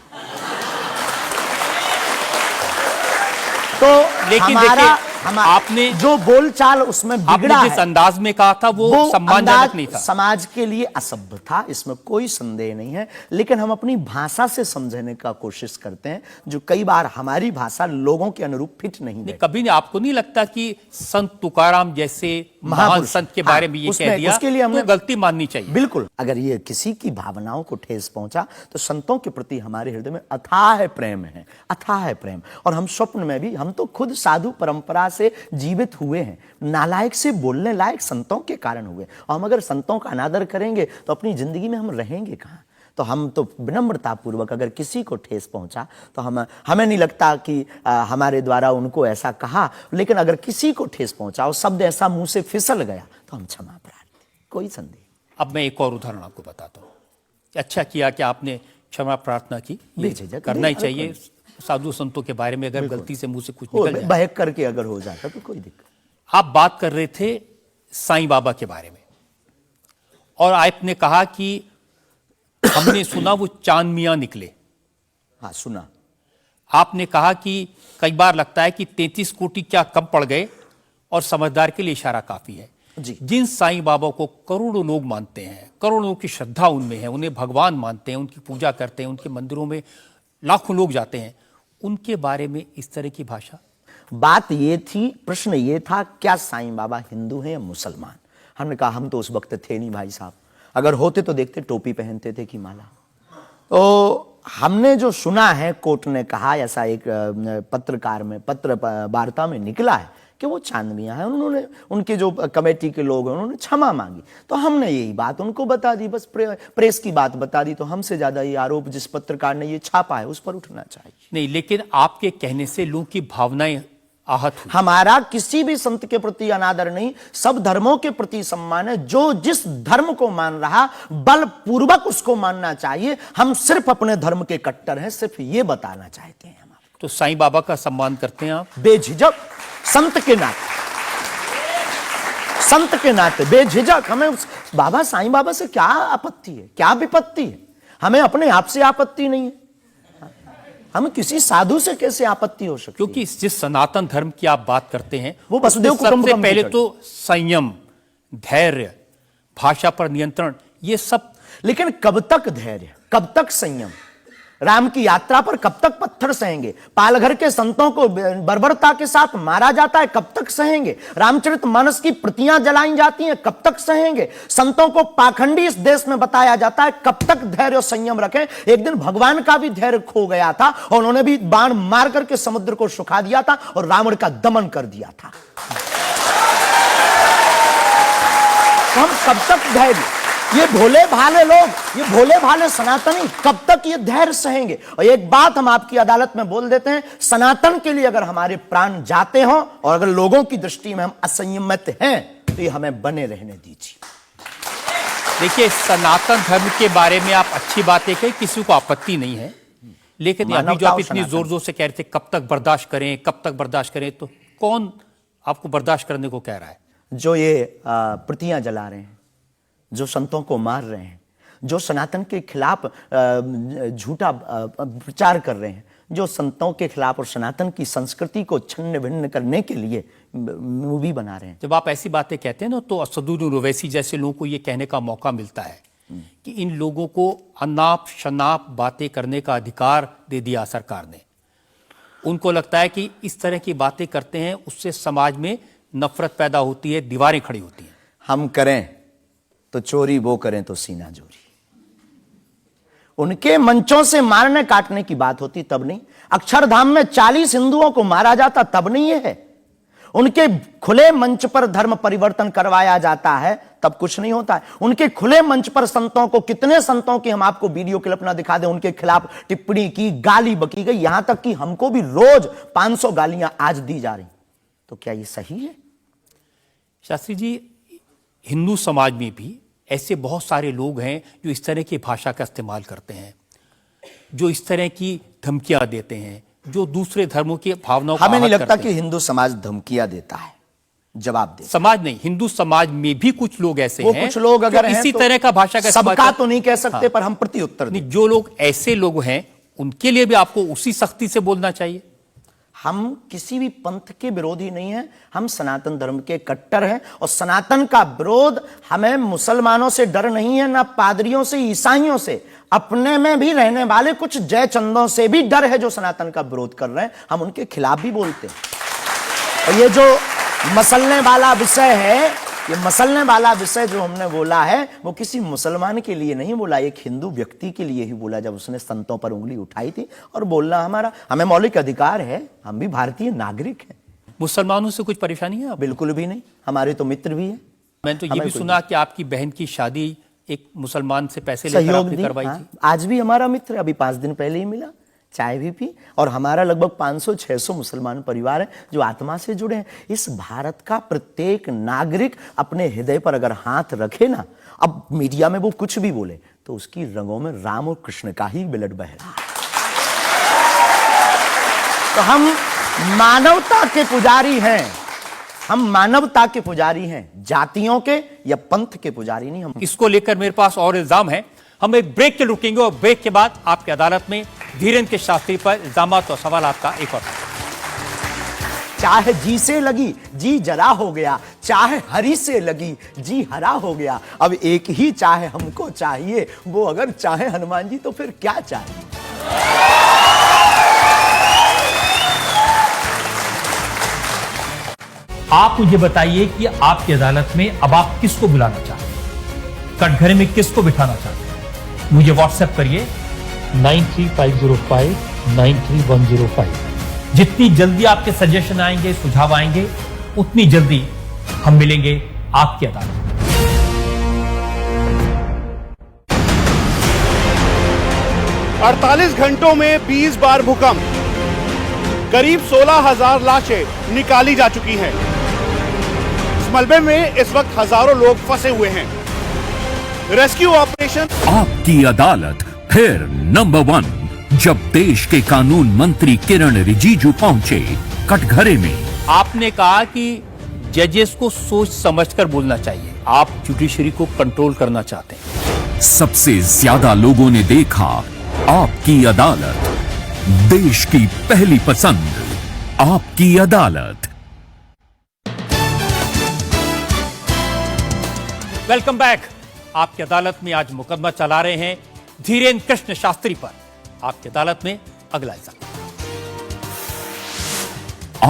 तो लेकिन हमारा आपने जो बोलचाल उसमें बिगड़ा आपने जिस अंदाज में कहा था वो सम्मानजनक नहीं था, समाज के लिए असभ्य था, इसमें कोई संदेह नहीं है। लेकिन हम अपनी भाषा से समझने का कोशिश करते हैं, जो कई बार हमारी भाषा लोगों के अनुरूप फिट नहीं है। कभी आपको नहीं लगता कि संत तुकाराम जैसे महान संत के बारे में ये कह दिया, उसके लिए हमने तो गलती माननी चाहिए? बिल्कुल, अगर ये किसी की भावनाओं को ठेस पहुंचा तो संतों के प्रति हमारे हृदय में अथाह प्रेम है, अथाह प्रेम। और हम स्वप्न में भी, हम तो खुद साधु परंपरा से जीवित हुए हैं, नालायक से बोलने लायक संतों के कारण हुए, और हम अगर संतों का अनादर करेंगे तो अपनी जिंदगी में हम रहेंगे कहां? तो हम तो विनम्रता पूर्वक, अगर किसी को ठेस पहुंचा तो हमें नहीं लगता कि हमारे द्वारा उनको ऐसा कहा, लेकिन अगर किसी को ठेस पहुंचा और शब्द ऐसा मुंह से फिसल गया तो हम क्षमा प्रार्थी, कोई संदेह। अब मैं एक और उदाहरण आपको बताता हूं। अच्छा किया कि आपने क्षमा प्रार्थना की, करना ही चाहिए साधु संतों के बारे में, अगर गलती से मुंह से कुछ निकल जाए, बहक करके अगर हो जाता तो कोई दिक्कत। आप बात कर रहे थे साईं बाबा के बारे में, और आपने कहा कि हमने सुना वो चांद मियां निकले। हाँ, सुना। आपने कहा कि कई बार लगता है कि 33 कोटि क्या कम पड़ गए, और समझदार के लिए इशारा काफी है जी। जिन साईं बाबा को करोड़ों लोग मानते हैं, करोड़ों लोगों की श्रद्धा उनमें है, उन्हें भगवान मानते हैं, उनकी पूजा करते हैं, उनके मंदिरों में लाखों लोग जाते हैं, उनके बारे में इस तरह की भाषा? बात ये थी, प्रश्न ये था, क्या साईं बाबा हिंदू हैं या मुसलमान? हमने कहा हम तो उस वक्त थे नहीं भाई साहब, अगर होते तो देखते टोपी पहनते थे कि माला। तो हमने जो सुना है, कोर्ट ने कहा, ऐसा एक पत्रकार में, पत्र वार्ता में निकला है कि वो चांद मियां है। उन्होंने, उनके जो कमेटी के लोग हैं, उन्होंने क्षमा मांगी, तो हमने यही बात उनको बता दी, बस प्रेस की बात बता दी। तो हमसे ज्यादा ये आरोप जिस पत्रकार ने ये छापा है उस पर उठना चाहिए। नहीं, लेकिन आपके कहने से लोगों की भावनाएं आहत हुई। हमारा किसी भी संत के प्रति अनादर नहीं, सब धर्मों के प्रति सम्मान है। जो जिस धर्म को मान रहा, बलपूर्वक उसको मानना चाहिए। हम सिर्फ अपने धर्म के कट्टर हैं, सिर्फ ये बताना चाहते हैं हम आपको। तो साईं बाबा का सम्मान करते हैं आप? बेझिझक, संत के नाते, संत के नाते बेझिझक। हमें बाबा साईं बाबा से क्या आपत्ति है, क्या विपत्ति है? हमें अपने आप से आपत्ति नहीं है, हम किसी साधु से कैसे आपत्ति हो सकती? क्योंकि जिस सनातन धर्म की आप बात करते हैं, वो वसुदेव कुटुंबकम सबसे पहले तो संयम, धैर्य, भाषा पर नियंत्रण, ये सब। लेकिन कब तक धैर्य, कब तक संयम? राम की यात्रा पर कब तक पत्थर सहेंगे? पालघर के संतों को बर्बरता के साथ मारा जाता है, कब तक सहेंगे? रामचरितमानस की प्रतियां जलाई जाती हैं, कब तक सहेंगे? संतों को पाखंडी इस देश में बताया जाता है, कब तक धैर्य और संयम रखें? एक दिन भगवान का भी धैर्य खो गया था और उन्होंने भी बाण मार करके समुद्र को सुखा दिया था और रावण का दमन कर दिया था। तो हम कब तक धैर्य, ये भोले भाले लोग, ये भोले भाले सनातनी कब तक ये धैर्य सहेंगे? और एक बात हम आपकी अदालत में बोल देते हैं, सनातन के लिए अगर हमारे प्राण जाते हों और अगर लोगों की दृष्टि में हम असंयमित हैं तो ये हमें बने रहने दीजिए। देखिए, सनातन धर्म के बारे में आप अच्छी बातें कही, किसी को आपत्ति नहीं है, लेकिन अभी जो आप इतनी जोर जोर से कह रहे थे कब तक बर्दाश्त करें, कब तक बर्दाश्त करें, तो कौन आपको बर्दाश्त करने को कह रहा है? जो ये प्रतियां जला रहे हैं, जो संतों को मार रहे हैं, जो सनातन के खिलाफ झूठा प्रचार कर रहे हैं, जो संतों के खिलाफ और सनातन की संस्कृति को छिन्न भिन्न करने के लिए मूवी बना रहे हैं। जब आप ऐसी बातें कहते हैं ना, तो असदुद्दीन ओवैसी जैसे लोगों को ये कहने का मौका मिलता है कि इन लोगों को अनाप शनाप बातें करने का अधिकार दे दिया सरकार ने। उनको लगता है कि इस तरह की बातें करते हैं उससे समाज में नफरत पैदा होती है, दीवारें खड़ी होती हैं। हम करें तो चोरी, वो करें तो सीना जोरी। उनके मंचों से मारने काटने की बात होती तब नहीं, अक्षरधाम में 40 हिंदुओं को मारा जाता तब नहीं है, उनके खुले मंच पर धर्म परिवर्तन करवाया जाता है तब कुछ नहीं होता है। उनके खुले मंच पर संतों को, कितने संतों की हम आपको वीडियो क्लिप ना दिखा दें, उनके खिलाफ टिप्पणी की, गाली बकी गई, यहां तक कि हमको भी रोज 500 गालियां आज दी जा रही। तो क्या ये सही है? शास्त्री जी, हिंदू समाज में भी ऐसे बहुत सारे लोग हैं जो इस तरह की भाषा का इस्तेमाल करते हैं, जो इस तरह की धमकियां देते हैं, जो दूसरे धर्मों की भावनाओं को हमें नहीं आहत लगता करते कि हिंदू समाज धमकियां देता है, जवाब दे। समाज नहीं, हिंदू समाज में भी कुछ लोग ऐसे वो हैं, कुछ लोग अगर जो हैं इसी तो तरह का भाषा का इस्तेमाल सबका कर- तो नहीं कह सकते, पर हम प्रत्युत्तर दें। नहीं, जो लोग ऐसे लोग हैं उनके लिए भी आपको उसी सख्ती से बोलना चाहिए। हम किसी भी पंथ के विरोधी नहीं हैं, हम सनातन धर्म के कट्टर हैं, और सनातन का विरोध हमें मुसलमानों से डर नहीं है, ना पादरियों से, ईसाइयों से, अपने में भी रहने वाले कुछ जयचंदों से भी डर है जो सनातन का विरोध कर रहे हैं। हम उनके खिलाफ भी बोलते हैं। और ये जो मसलने वाला विषय है, ये मसलने वाला विषय जो हमने बोला है, वो किसी मुसलमान के लिए नहीं बोला, एक हिंदू व्यक्ति के लिए ही बोला, जब उसने संतों पर उंगली उठाई थी। और बोलना हमें मौलिक अधिकार है, हम भी भारतीय नागरिक हैं। मुसलमानों से कुछ परेशानी है? बिल्कुल भी नहीं, हमारे तो मित्र भी हैं। मैंने तो ये हमें भी कोई सुना कि आपकी बहन की शादी एक मुसलमान से पैसे लेकर सहयोग आपने दी, करवाई हाँ। थी। आज भी हमारा मित्र, अभी 5 दिन पहले ही मिला, चाय भी पी। और हमारा लगभग 500-600 मुसलमान परिवार है जो आत्मा से जुड़े हैं। इस भारत का प्रत्येक नागरिक अपने हृदय पर अगर हाथ रखे ना, अब मीडिया में वो कुछ भी बोले, तो उसकी रंगों में राम और कृष्ण का ही ब्लड बह रहा है। तो हम मानवता के पुजारी हैं, हम मानवता के पुजारी हैं, जातियों के या पंथ के पुजारी नहीं। हम इसको लेकर मेरे पास और इल्जाम है। हम एक ब्रेक के रुकेंगे और ब्रेक के बाद आपकी अदालत में धीरेन्द्र के शास्त्री पर इल्जामात और सवालात का एक और। चाहे जी से लगी जी जरा हो गया, चाहे हरी से लगी जी हरा हो गया। अब एक ही चाहे हमको चाहिए, वो अगर चाहे हनुमान जी तो फिर क्या चाहिए। आप मुझे बताइए कि आपकी अदालत में अब आप किसको बुलाना चाहते हैं, कटघरे में किसको बिठाना चाहते हैं? मुझे व्हाट्सएप करिए 93505 93105। जितनी जल्दी आपके सजेशन आएंगे, सुझाव आएंगे, उतनी जल्दी हम मिलेंगे आपकी अदालत में। में 48 घंटों में 20 बार भूकंप, करीब 16,000 लाशें निकाली जा चुकी हैं। इस मलबे में इस वक्त हजारों लोग फंसे हुए हैं। Rescue operation. आपकी अदालत फिर नंबर 1, जब देश के कानून मंत्री किरण रिजिजू पहुंचे कटघरे में। आपने कहा कि जजेस को सोच समझकर बोलना चाहिए, आप जुडिशरी को कंट्रोल करना चाहते हैं। सबसे ज्यादा लोगों ने देखा आपकी अदालत, देश की पहली पसंद आपकी अदालत। Welcome back. आपकी अदालत में आज मुकदमा चला रहे हैं धीरेन्द्र कृष्ण शास्त्री पर। आपकी अदालत में अगला इल्जाम।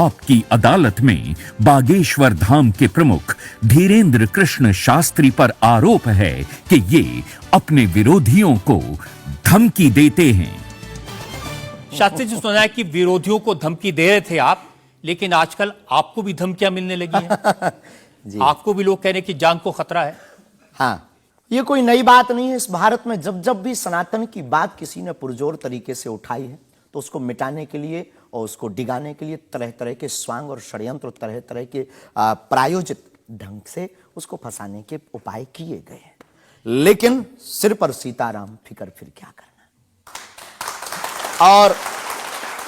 आपकी अदालत में बागेश्वर धाम के प्रमुख धीरेन्द्र कृष्ण शास्त्री पर आरोप है कि ये अपने विरोधियों को धमकी देते हैं। शास्त्री जी, सुना है कि विरोधियों को धमकी दे रहे थे आप, लेकिन आजकल आपको भी धमकियां मिलने लगी हैं। आपको भी लोग कह रहे हैं कि जान को खतरा है। हाँ, ये कोई नई बात नहीं है। इस भारत में जब जब भी सनातन की बात किसी ने पुरजोर तरीके से उठाई है, तो उसको मिटाने के लिए और उसको डिगाने के लिए तरह तरह के स्वांग और षड्यंत्र, तरह तरह के प्रायोजित ढंग से उसको फंसाने के उपाय किए गए हैं। लेकिन सिर पर सीताराम, फिकर फिर क्या करना। और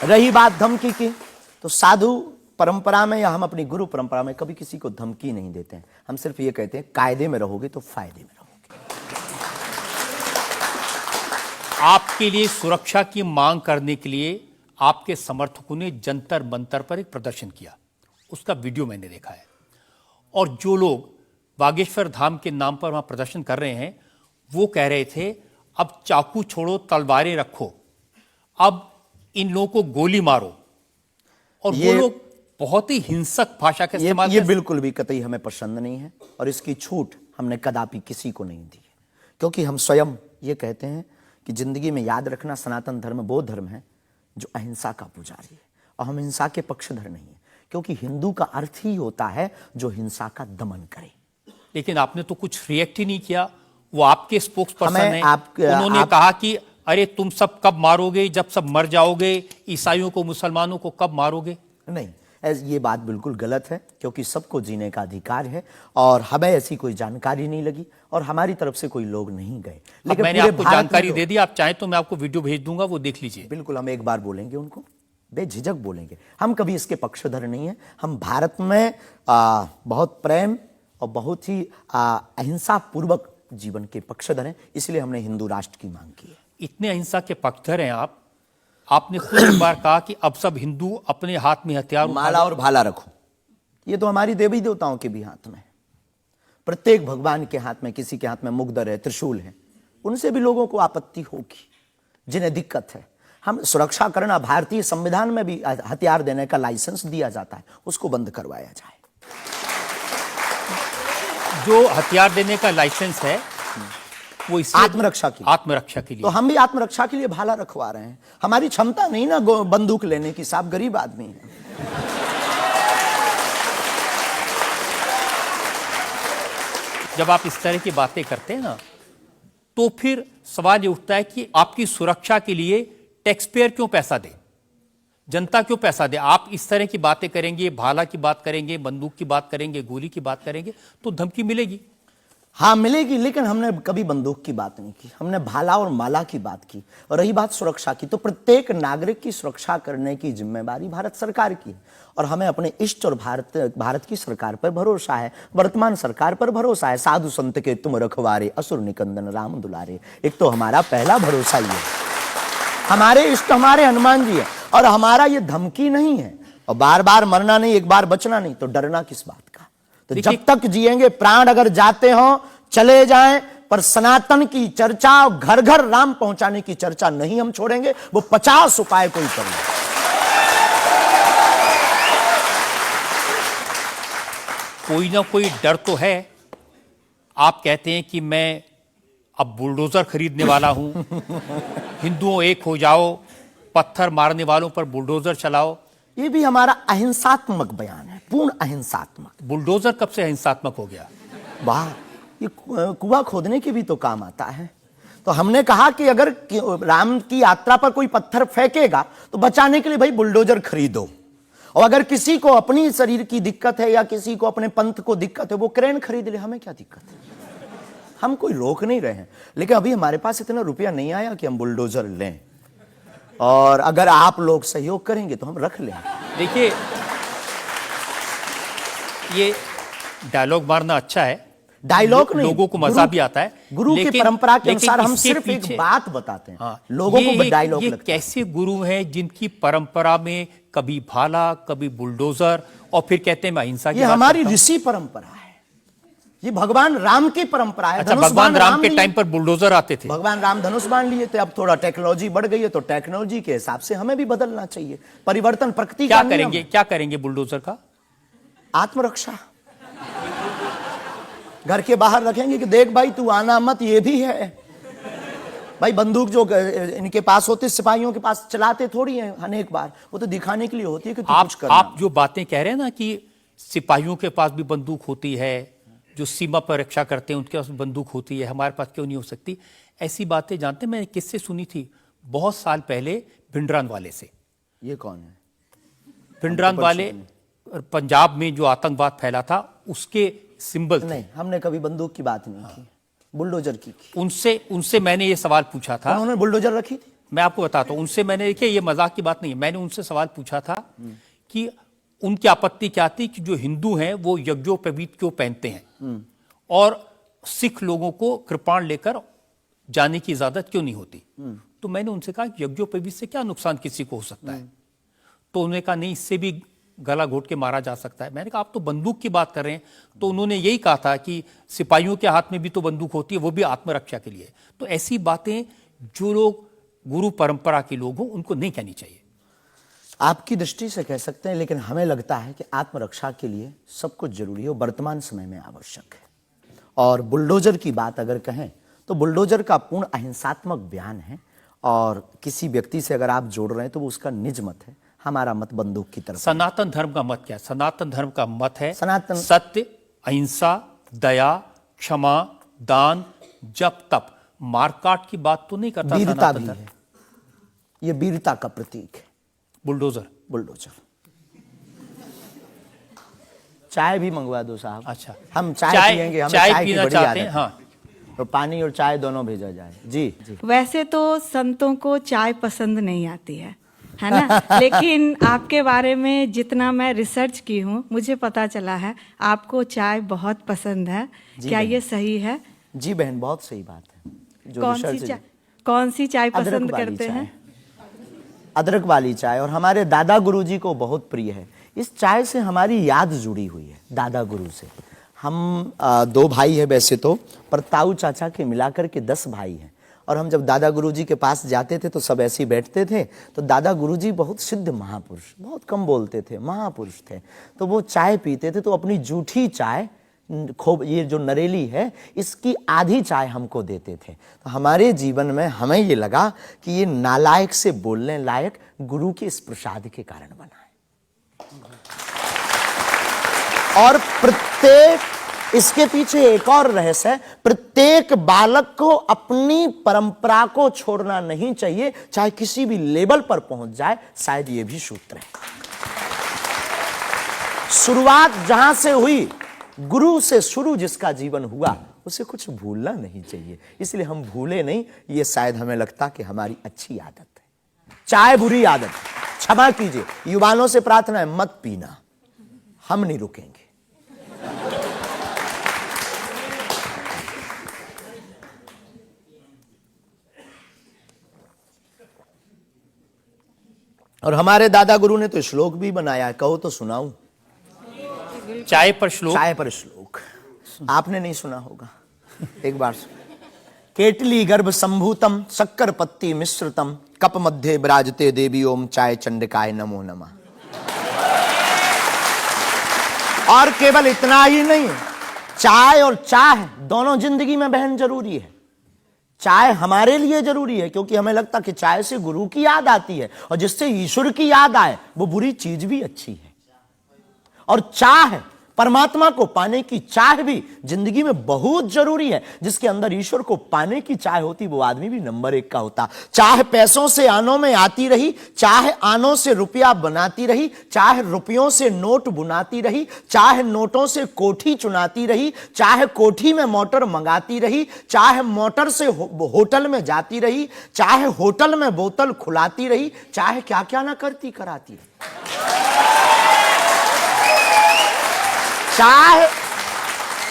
रही बात धमकी की, तो साधु परंपरा में या हम अपनी गुरु परंपरा में कभी किसी को धमकी नहीं देते हैं। हम सिर्फ ये कहते हैं कायदे में रहोगे तो फायदे में रहोगे। आपके लिए सुरक्षा की मांग करने के लिए आपके समर्थकों ने जंतर मंतर पर एक प्रदर्शन किया, उसका वीडियो मैंने देखा है। और जो लोग बागेश्वर धाम के नाम पर वहां प्रदर्शन कर रहे हैं, वो कह रहे थे अब चाकू छोड़ो, तलवारें रखो, अब इन लोगों को गोली मारो। और वो लोग बहुत ही हिंसक भाषा का इस्तेमाल ये बिल्कुल भी कतई हमें पसंद नहीं है, और इसकी छूट हमने कदापि किसी को नहीं दी है। क्योंकि हम स्वयं ये कहते हैं कि जिंदगी में याद रखना, सनातन धर्म वो धर्म है जो अहिंसा का पुजारी है, और हम हिंसा के पक्षधर नहीं है। क्योंकि हिंदू का अर्थ ही होता है जो हिंसा का दमन करे। लेकिन आपने तो कुछ रिएक्ट ही नहीं किया। वो आपके स्पोक्स पर्सन हमें हैं, उन्होंने कहा कि अरे तुम सब कब मारोगे, जब सब मर जाओगे, ईसाइयों को मुसलमानों को कब मारोगे? नहीं, ये बात बिल्कुल गलत है, क्योंकि सबको जीने का अधिकार है और हमें ऐसी कोई जानकारी नहीं लगी और हमारी तरफ से कोई लोग नहीं गए। अब मैंने पूरे आपको भारत में जानकारी तो- दे दी, आप चाहें तो मैं आपको वीडियो भेज दूंगा, वो देख लीजिए। बिल्कुल, हम एक बार बोलेंगे उनको, बेझिझक बोलेंगे। हम कभी इसके पक्षधर नहीं है। हम भारत में बहुत प्रेम और बहुत ही अहिंसा पूर्वक जीवन के पक्षधर हैं, इसलिए हमने हिंदू राष्ट्र की मांग की है। इतने अहिंसा के पक्षधर हैं आप, आपने खुद एक बार कहा कि अब सब हिंदू अपने हाथ में हथियार उठा माला और भाला रखो, ये तो हमारी देवी देवताओं के भी हाथ में है। प्रत्येक भगवान के हाथ में, किसी के हाथ में मुगदर है, त्रिशूल है, उनसे भी लोगों को आपत्ति होगी जिन्हें दिक्कत है। हम सुरक्षा करना, भारतीय संविधान में भी हथियार देने का लाइसेंस दिया जाता है, उसको बंद करवाया जाए। जो हथियार देने का लाइसेंस है वो इसलिए आत्मरक्षा के लिए। आत्मरक्षा के लिए। तो हम भी आत्मरक्षा के लिए भाला रखवा रहे हैं। हमारी क्षमता नहीं ना बंदूक लेने की, साहब गरीब आदमी है। जब आप इस तरह की बातें करते हैं ना, तो फिर सवाल ये उठता है कि आपकी सुरक्षा के लिए टैक्स पेयर क्यों पैसा दे, जनता क्यों पैसा दे? आप इस तरह की बातें करेंगे, भाला की बात करेंगे, बंदूक की बात करेंगे, गोली की बात करेंगे, तो धमकी मिलेगी। हाँ मिलेगी, लेकिन हमने कभी बंदूक की बात नहीं की, हमने भाला और माला की बात की। और रही बात सुरक्षा की, तो प्रत्येक नागरिक की सुरक्षा करने की जिम्मेदारी भारत सरकार की है और हमें अपने इष्ट और भारत की सरकार पर भरोसा है, वर्तमान सरकार पर भरोसा है। साधु संत के तुम रखवारे, असुर निकंदन राम दुलारे, एक तो हमारा पहला भरोसा ही है। हमारे इष्ट हमारे हनुमान जी है और हमारा ये धमकी नहीं है। और बार बार मरना नहीं, एक बार बचना नहीं, तो डरना किस बात का? तो जब तक जिएंगे, प्राण अगर जाते हो चले जाएं, पर सनातन की चर्चा, घर घर राम पहुंचाने की चर्चा नहीं हम छोड़ेंगे। वो 50 उपाय कोई कर ले। कोई ना कोई डर तो है। आप कहते हैं कि मैं अब बुलडोजर खरीदने वाला हूं, हिंदुओं एक हो जाओ, पत्थर मारने वालों पर बुलडोजर चलाओ। ये भी हमारा अहिंसात्मक बयान है, पूर्ण अहिंसात्मक। बुलडोजर कब से अहिंसात्मक हो गया? वाह, ये कुआं खोदने के भी तो काम आता है। तो हमने कहा कि अगर राम की यात्रा पर कोई पत्थर फेंकेगा तो बचाने के लिए भाई बुलडोजर खरीदो। और अगर किसी को अपनी शरीर की दिक्कत है या किसी को अपने पंथ को दिक्कत है, वो क्रेन खरीद ले, हमें क्या दिक्कत है? हम कोई रोक नहीं रहे हैं, लेकिन अभी हमारे पास इतना रुपया नहीं आया कि हम बुलडोजर लें। और अगर आप लोग सहयोग करेंगे तो हम रख लें। देखिए, ये डायलॉग मारना अच्छा है, डायलॉग नहीं, लोगों को मजा भी आता है। गुरु की परंपरा के अनुसार हम सिर्फ एक बात बताते हैं। हाँ, लोगों को डायलॉग ये लगता है। कैसे गुरु हैं जिनकी परंपरा में कभी भाला, कभी बुलडोजर, और फिर कहते हैं मैं अहिंसा की ये बात हमारी करता हूं। ऋषि परंपरा है, ये भगवान राम की परंपरा है। अच्छा, धनुष भगवान बाण राम के लिए। टाइम पर बुलडोजर आते थे। भगवान राम धनुष बाण लिए थे। अब थोड़ा टेक्नोलॉजी बढ़ गई है, तो टेक्नोलॉजी के हिसाब से हमें भी बदलना चाहिए। परिवर्तन प्रकृति का क्या नियम करेंगे, है। क्या करेंगे बुलडोजर का? आत्मरक्षा। घर के बाहर रखेंगे कि देख भाई तू आना मत, ये भी है भाई। बंदूक जो इनके पास होती, सिपाहियों के पास चलाते थोड़ी हैं अनेक बार, वो तो दिखाने के लिए होती है कि तू कुछ करना। आप जो बातें कह रहे हैं ना कि सिपाहियों के पास भी बंदूक होती है, जो सीमा पर रक्षा करते हैं उनके पास बंदूक होती है, हमारे पास क्यों नहीं हो सकती? ऐसी बातें जानते हैं, मैंने किससे सुनी थी बहुत साल पहले, भिंडरान वाले से। ये कौन है? भिंडरान वाले पंजाब में जो आतंकवाद फैला था उसके सिंबल थे। नहीं, हमने कभी बंदूक की बात नहीं की, बुलडोजर की। उनसे मैंने ये सवाल पूछा था। उन्होंने बुलडोजर रखी थी। मैं आपको बताता हूं, उनसे मैंने, देखिए ये मजाक की बात नहीं है, मैंने उनसे सवाल पूछा था कि उनकी आपत्ति क्या थी कि जो हिंदू हैं वो यज्ञोपवीत क्यों पहनते हैं और सिख लोगों को कृपाण लेकर जाने की इजाजत क्यों नहीं होती। तो मैंने उनसे कहा कि यज्ञोपवीत से क्या नुकसान किसी को हो सकता है? तो उन्होंने कहा नहीं, इससे भी गला घोट के मारा जा सकता है। मैंने कहा आप तो बंदूक की बात कर रहे हैं। तो उन्होंने यही कहा था कि सिपाहियों के हाथ में भी तो बंदूक होती है, वो भी आत्मरक्षा के लिए। तो ऐसी बातें जो लोग गुरु परंपरा के लोग हों उनको नहीं कहनी चाहिए। आपकी दृष्टि से कह सकते हैं, लेकिन हमें लगता है कि आत्मरक्षा के लिए सब कुछ जरूरी है, वर्तमान समय में आवश्यक है। और बुलडोजर की बात अगर कहें तो बुलडोजर का पूर्ण अहिंसात्मक बयान है, और किसी व्यक्ति से अगर आप जोड़ रहे हैं तो वो उसका निज मत है। हमारा मत बंदूक की तरफ। सनातन धर्म का मत क्या है? सनातन धर्म का मत है सनातन सत्य, अहिंसा, दया, क्षमा, दान, जप, तप। मारकाट की बात तो नहीं करता वीरता भी सनातन है, ये वीरता का प्रतीक है। बुलडोजर। बुलडोजर। चाय भी मंगवा दो साहब। अच्छा, हम चाय पियेंगे, हमें चाय की पीना बड़ी चाहते आदत हैं। है। हाँ, तो पानी और चाय दोनों भेजा जाए। जी जी। वैसे तो संतों को चाय पसंद नहीं आती है ना? लेकिन आपके बारे में जितना मैं रिसर्च की हूँ, मुझे पता चला है आपको चाय बहुत पसंद है। क्या बहन। ये सही है? जी बहन, बहुत सही बात है। जो कौन सी रिसर्च- चाय, कौन सी चाय अदरक पसंद वाली करते चाय। हैं? अदरक वाली चाय, और हमारे दादा गुरु जी को बहुत प्रिय है। इस चाय से हमारी याद जुड़ी हुई है दादा गुरु से। हम 2 भाई है वैसे तो, पर ताऊ चाचा के मिलाकर के 10 भाई हैं। और हम जब दादा गुरु जी के पास जाते थे तो सब ऐसे ही बैठते थे। तो दादा गुरु जी बहुत सिद्ध महापुरुष, बहुत कम बोलते थे, महापुरुष थे। तो वो चाय पीते थे तो अपनी जूठी चाय, खूब ये जो नरेली है, इसकी आधी चाय हमको देते थे। तो हमारे जीवन में हमें ये लगा कि ये नालायक से बोलने लायक गुरु के इस प्रसाद के कारण बना है। और प्रत्येक, इसके पीछे एक और रहस्य है, प्रत्येक बालक को अपनी परंपरा को छोड़ना नहीं चाहिए, चाहे किसी भी लेवल पर पहुंच जाए। शायद ये भी सूत्र है। शुरुआत जहां से हुई, गुरु से शुरू जिसका जीवन हुआ, उसे कुछ भूलना नहीं चाहिए। इसलिए हम भूले नहीं, ये शायद हमें लगता कि हमारी अच्छी आदत है। चाय बुरी आदत, क्षमा कीजिए। युवानों से प्रार्थना है, मत पीना, हम नहीं रुकेंगे। और हमारे दादा गुरु ने तो श्लोक भी बनाया है, कहो तो सुनाऊं। चाय पर श्लोक। चाय पर श्लोक आपने नहीं सुना होगा, एक बार सुन। केटली गर्भ संभूतम शक्कर पत्ती मिश्रितम कप मध्य विराजते देवी ओम चाय चंडिकाय नमो नमः। और केवल इतना ही नहीं, चाय और चाह दोनों जिंदगी में बहन जरूरी है। चाय हमारे लिए जरूरी है क्योंकि हमें लगता कि चाय से गुरु की याद आती है, और जिससे ईश्वर की याद आए वो बुरी चीज भी अच्छी है। और चाह, परमात्मा को पाने की चाह भी जिंदगी में बहुत जरूरी है। जिसके अंदर ईश्वर को पाने की चाह होती, वो आदमी भी नंबर 1 का होता। चाह पैसों से आनों में आती रही, चाह आनों से रुपया बनाती रही, चाह रुपयों से नोट बुनाती रही, चाह नोटों से कोठी चुनाती रही, चाह कोठी में मोटर मंगाती रही, चाह मोटर से होटल में जाती रही, चाहे होटल में बोतल खुलाती रही, चाहे क्या क्या ना करती कराती रही। चाहे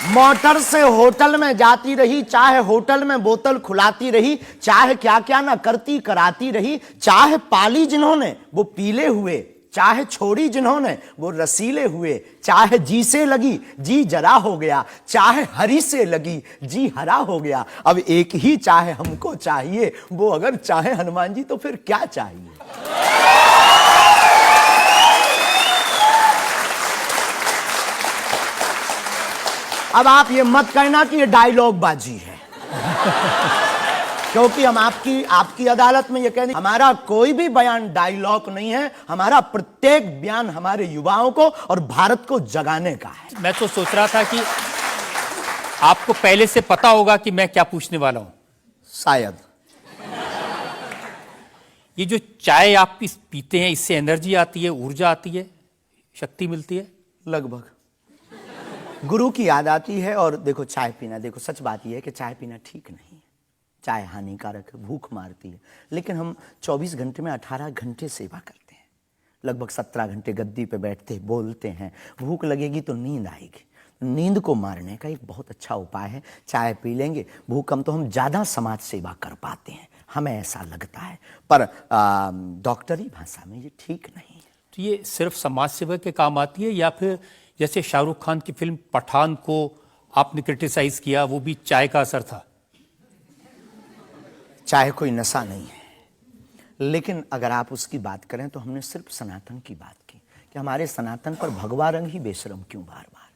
मोटर से होटल में जाती रही, चाहे होटल में बोतल खुलाती रही, चाहे क्या क्या ना करती कराती रही, चाहे पाली जिन्होंने वो पीले हुए, चाहे छोड़ी जिन्होंने वो रसीले हुए, चाहे जी से लगी जी जरा हो गया, चाहे हरी से लगी जी हरा हो गया। अब एक ही चाहे हमको चाहिए, वो अगर चाहे हनुमान जी तो फिर क्या चाहिए। अब आप ये मत कहना कि ये डायलॉग बाजी है क्योंकि हम आपकी अदालत में ये कहने, हमारा कोई भी बयान डायलॉग नहीं है। हमारा प्रत्येक बयान हमारे युवाओं को और भारत को जगाने का है। मैं तो सोच रहा था कि आपको पहले से पता होगा कि मैं क्या पूछने वाला हूं। शायद ये जो चाय आप पीते हैं, इससे एनर्जी आती है, ऊर्जा आती है, शक्ति मिलती है? लगभग गुरु की याद आती है। और देखो चाय पीना, देखो सच बात यह है कि चाय पीना ठीक नहीं है, चाय हानिकारक है, भूख मारती है। लेकिन हम 24 घंटे में 18 घंटे सेवा करते हैं, लगभग 17 घंटे गद्दी पे बैठते बोलते हैं। भूख लगेगी तो नींद आएगी, नींद को मारने का एक बहुत अच्छा उपाय है चाय पी लेंगे। भूख कम तो हम ज़्यादा समाज सेवा कर पाते हैं, हमें ऐसा लगता है, पर डॉक्टरी भाषा में ये ठीक नहीं है। तो ये सिर्फ समाज सेवा के काम आती है, या फिर जैसे शाहरुख खान की फिल्म पठान को आपने क्रिटिसाइज किया, वो भी चाय का असर था? चाय कोई नशा नहीं है, लेकिन अगर आप उसकी बात करें तो हमने सिर्फ सनातन की बात की कि हमारे सनातन पर भगवा रंग ही बेशरम क्यों बार बार।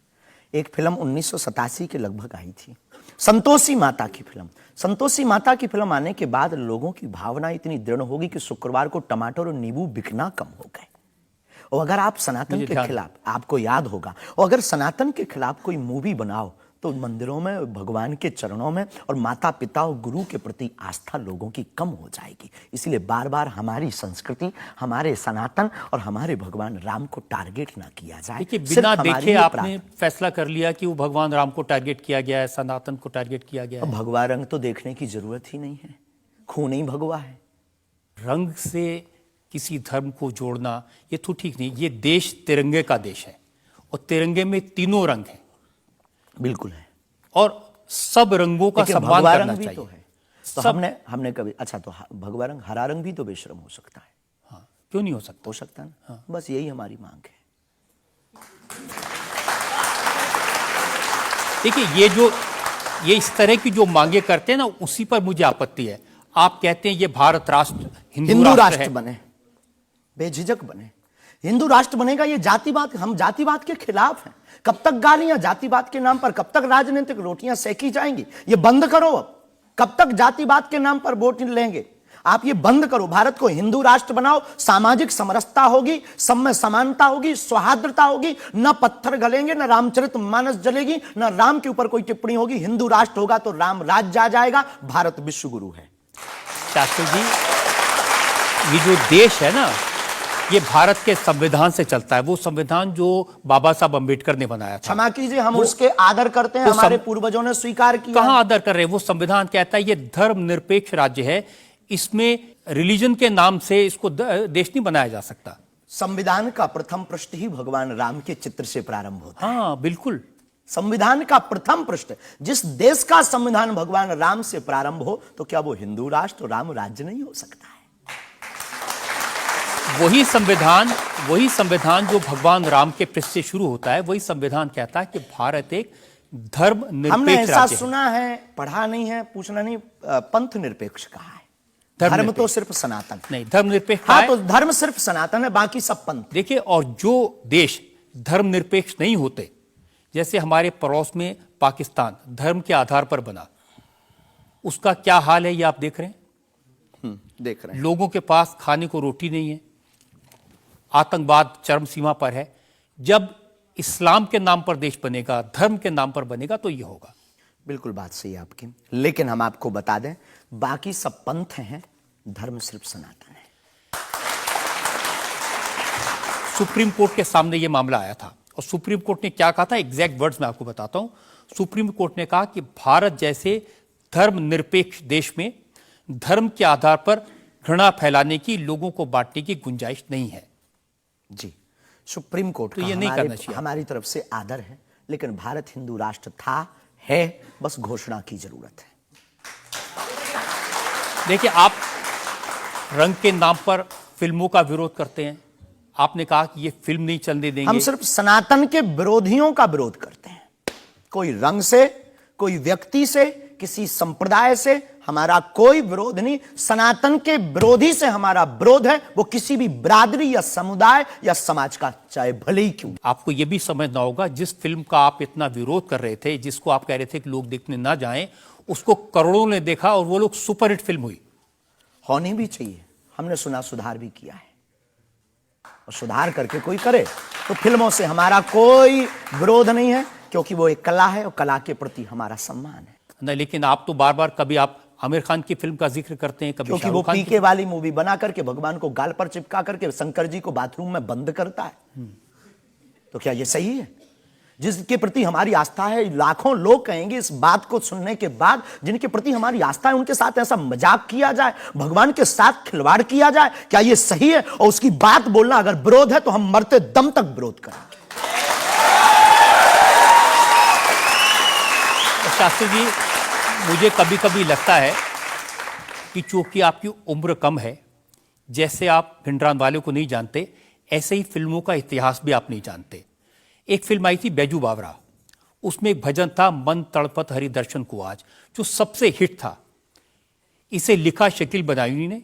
एक फिल्म 1987 के लगभग आई थी, संतोषी माता की फिल्म। संतोषी माता की फिल्म आने के बाद लोगों की भावना इतनी दृढ़ होगी कि शुक्रवार को टमाटर और नींबू बिकना कम हो गए। और अगर आप सनातन के खिलाफ, आपको याद होगा, और अगर सनातन के खिलाफ कोई मूवी बनाओ तो मंदिरों में, भगवान के चरणों में और माता पिता और गुरु के प्रति आस्था लोगों की कम हो जाएगी। इसलिए बार बार हमारी संस्कृति, हमारे सनातन और हमारे भगवान राम को टारगेट ना किया जाए। देखिए, सिर्फ बिना हमारी देखे ये आपने फैसला कर लिया कि वो भगवान राम को टारगेट किया गया है, सनातन को टारगेट किया गया है। भगवा रंग तो देखने की जरूरत ही नहीं है, खून ही भगवा है। रंग से किसी धर्म को जोड़ना ये तो ठीक नहीं। ये देश तिरंगे का देश है और तिरंगे में तीनों रंग हैं बिल्कुल है, और सब रंगों का लेकिन सम्मान भगवा करना रंग भी चाहिए। तो है। तो सब- हमने कभी, अच्छा तो भगवा रंग, हरा रंग भी तो बेशर्म हो सकता है। हाँ, क्यों नहीं हो सकता? हो सकता है ना। बस यही हमारी मांग है। देखिए, ये इस तरह की जो मांगे करते हैं ना, उसी पर मुझे आपत्ति है। आप कहते हैं ये भारत राष्ट्र हिंदू राष्ट्र है। बने, बेझिझक बने, हिंदू राष्ट्र बनेगा। ये जातिवाद, हम जातिवाद के खिलाफ हैं। कब तक गालियां जातिवाद के नाम पर, कब तक राजनीतिक रोटियां सेकी जाएंगी? ये बंद करो अब। कब तक जातिवाद के नाम पर वोट लेंगे? आप ये बंद करो। भारत को हिंदू राष्ट्र बनाओ, सामाजिक समरसता होगी, सब में समानता होगी, सौहार्दता होगी, न पत्थर गलेंगे, न रामचरितमानस जलेगी, न राम के ऊपर कोई टिप्पणी होगी। हिंदू राष्ट्र होगा तो राम राज्य आ जाएगा। भारत विश्व गुरु है। शास्त्री जी, ये जो देश है ना, ये भारत के संविधान से चलता है। वो संविधान जो बाबा साहब अंबेडकर ने बनाया था। क्षमा कीजिए, हम उसके आदर करते हैं, हमारे पूर्वजों ने स्वीकार किया। कहां आदर कर रहे हैं? वो संविधान कहता है ये धर्मनिरपेक्ष राज्य है, इसमें रिलीजन के नाम से इसको देश नहीं बनाया जा सकता। संविधान का प्रथम पृष्ठ ही भगवान राम के चित्र से प्रारंभ होता है। हाँ, बिल्कुल। संविधान का प्रथम पृष्ठ, जिस देश का संविधान भगवान राम से प्रारंभ हो, तो क्या वो हिंदू राष्ट्र, राम राज्य नहीं हो सकता है? वही संविधान जो भगवान राम के पृष्ठ से शुरू होता है, वही संविधान कहता है कि भारत एक हमने धर्मनिरपेक्ष ऐसा राज्य है। सुना है, पढ़ा नहीं है, पूछना नहीं, पंथ निरपेक्ष कहा है। धर्म धर्मनिरपेक्ष। तो सिर्फ सनातन। नहीं, धर्मनिरपेक्ष हाँ, है। तो धर्म सिर्फ सनातन है, बाकी सब पंथ। देखिए, और जो देश धर्मनिरपेक्ष नहीं होते, जैसे हमारे पड़ोस में पाकिस्तान धर्म के आधार पर बना, उसका क्या हाल है ये आप देख रहे हैं। देख रहे हैं। लोगों के पास खाने को रोटी नहीं है, आतंकवाद चरम सीमा पर है। जब इस्लाम के नाम पर देश बनेगा, धर्म के नाम पर बनेगा, तो ये होगा। बिल्कुल बात सही है आपकी, लेकिन हम आपको बता दें, बाकी सब पंथ हैं, धर्म सिर्फ सनातन है। सुप्रीम कोर्ट के सामने ये मामला आया था और सुप्रीम कोर्ट ने क्या कहा था, एग्जैक्ट वर्ड्स मैं आपको बताता हूं। सुप्रीम कोर्ट ने कहा कि भारत जैसे धर्मनिरपेक्ष देश में धर्म के आधार पर घृणा फैलाने की, लोगों को बांटने की गुंजाइश नहीं है। जी, सुप्रीम कोर्ट तो का ये नहीं करना चाहिए। हमारी तरफ से आदर है, लेकिन भारत हिंदू राष्ट्र था, है, बस घोषणा की जरूरत है। देखिए, आप रंग के नाम पर फिल्मों का विरोध करते हैं। आपने कहा कि ये फिल्म नहीं चलने देंगे। हम सिर्फ सनातन के विरोधियों का विरोध करते हैं। कोई रंग से, कोई व्यक्ति से, किसी संप्रदाय से हमारा कोई विरोध नहीं। सनातन के विरोधी से हमारा विरोध है, वो किसी भी बिरादरी या समुदाय या समाज का, चाहे भले ही क्यों। आपको यह भी समझना होगा, जिस फिल्म का आप इतना विरोध कर रहे थे, जिसको आप कह रहे थे कि लोग देखने ना जाएं, उसको करोड़ों ने देखा और वो लोग सुपरहिट फिल्म हुई। होनी भी चाहिए। हमने सुना सुधार भी किया है, और सुधार करके कोई करे तो फिल्मों से हमारा कोई विरोध नहीं है, क्योंकि वो एक कला है और कला के प्रति हमारा सम्मान है। नहीं, लेकिन आप तो बार बार, कभी आप आमिर खान की फिल्म का जिक्र करते हैं, कभी क्योंकि वो शाहरुख खान पीके वाली मूवी बना करके भगवान को गाल पर चिपका करके शंकर जी को बाथरूम में बंद करता है। तो क्या ये सही है? जिसके प्रति हमारी आस्था है, लाखों लोग कहेंगे इस बात को सुनने के बाद, जिनके प्रति हमारी आस्था है, उनके साथ ऐसा मजाक किया जाए, भगवान के साथ खिलवाड़ किया जाए, क्या ये सही है? और उसकी बात बोलना अगर विरोध है तो हम मरते दम तक विरोध करेंगे। शास्त्री जी, मुझे कभी कभी लगता है कि चूंकि आपकी उम्र कम है, जैसे आप भिंडरान वाले को नहीं जानते, ऐसे ही फिल्मों का इतिहास भी आप नहीं जानते। एक फिल्म आई थी बैजू बावरा, उसमें एक भजन था, मन तड़पत हरि दर्शन को आज, जो सबसे हिट था। इसे लिखा शकील बदायूनी ने,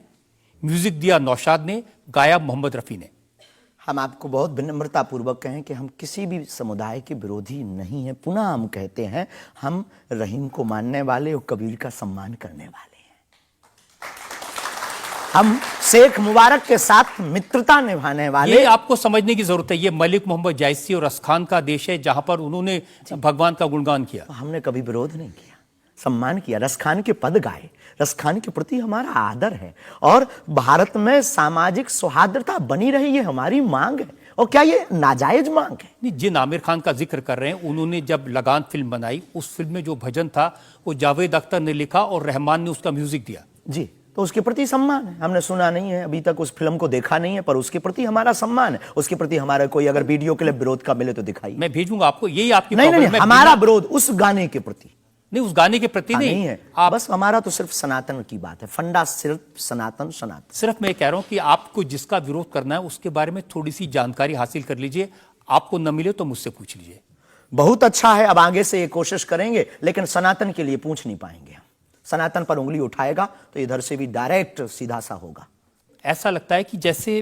म्यूजिक दिया नौशाद ने, गाया मोहम्मद रफी ने। हम आपको बहुत विनम्रता पूर्वक कहें कि हम किसी भी समुदाय के विरोधी नहीं हैं। पुनः हम कहते हैं, हम रहीम को मानने वाले और कबीर का सम्मान करने वाले हैं। हम शेख मुबारक के साथ मित्रता निभाने वाले। ये आपको समझने की जरूरत है, ये मलिक मोहम्मद जायसी और रसखान का देश है जहां पर उन्होंने भगवान का गुणगान किया। हमने कभी विरोध नहीं किया, सम्मान किया, रसखान के पद गाए, रसखान के प्रति हमारा आदर है और भारत में सामाजिक सौहार्दता बनी रही, ये हमारी मांग है। और क्या ये नाजायज मांग है? नहीं, जिन आमिर खान का जिक्र कर रहे हैं, उन्होंने जब लगान फिल्म बनाई, उस फिल्म में जो भजन था वो जावेद अख्तर ने लिखा और रहमान ने उसका म्यूजिक दिया। जी, तो उसके प्रति सम्मान है। हमने सुना नहीं है, अभी तक उस फिल्म को देखा नहीं है, पर उसके प्रति हमारा सम्मान है। उसके प्रति हमारा कोई अगर वीडियो के लिए विरोध का मिले तो दिखाइए। मैं भेजूंगा आपको, यही आपकी नहीं, प्रॉब्लम है। हमारा विरोध उस गाने के प्रति नहीं, उस गाने के प्रति नहीं है। बस हमारा तो सिर्फ सनातन की बात है, फंडा सिर्फ सनातन सनातन। सिर्फ मैं कह रहा हूं कि आपको जिसका विरोध करना है उसके बारे में थोड़ी सी जानकारी हासिल कर लीजिए। आपको न मिले तो मुझसे पूछ लीजिए। बहुत अच्छा है, अब आगे से ये कोशिश करेंगे, लेकिन सनातन के लिए पूछ नहीं पाएंगे हम। सनातन पर उंगली उठाएगा तो इधर से भी डायरेक्ट सीधा सा होगा। ऐसा लगता है कि जैसे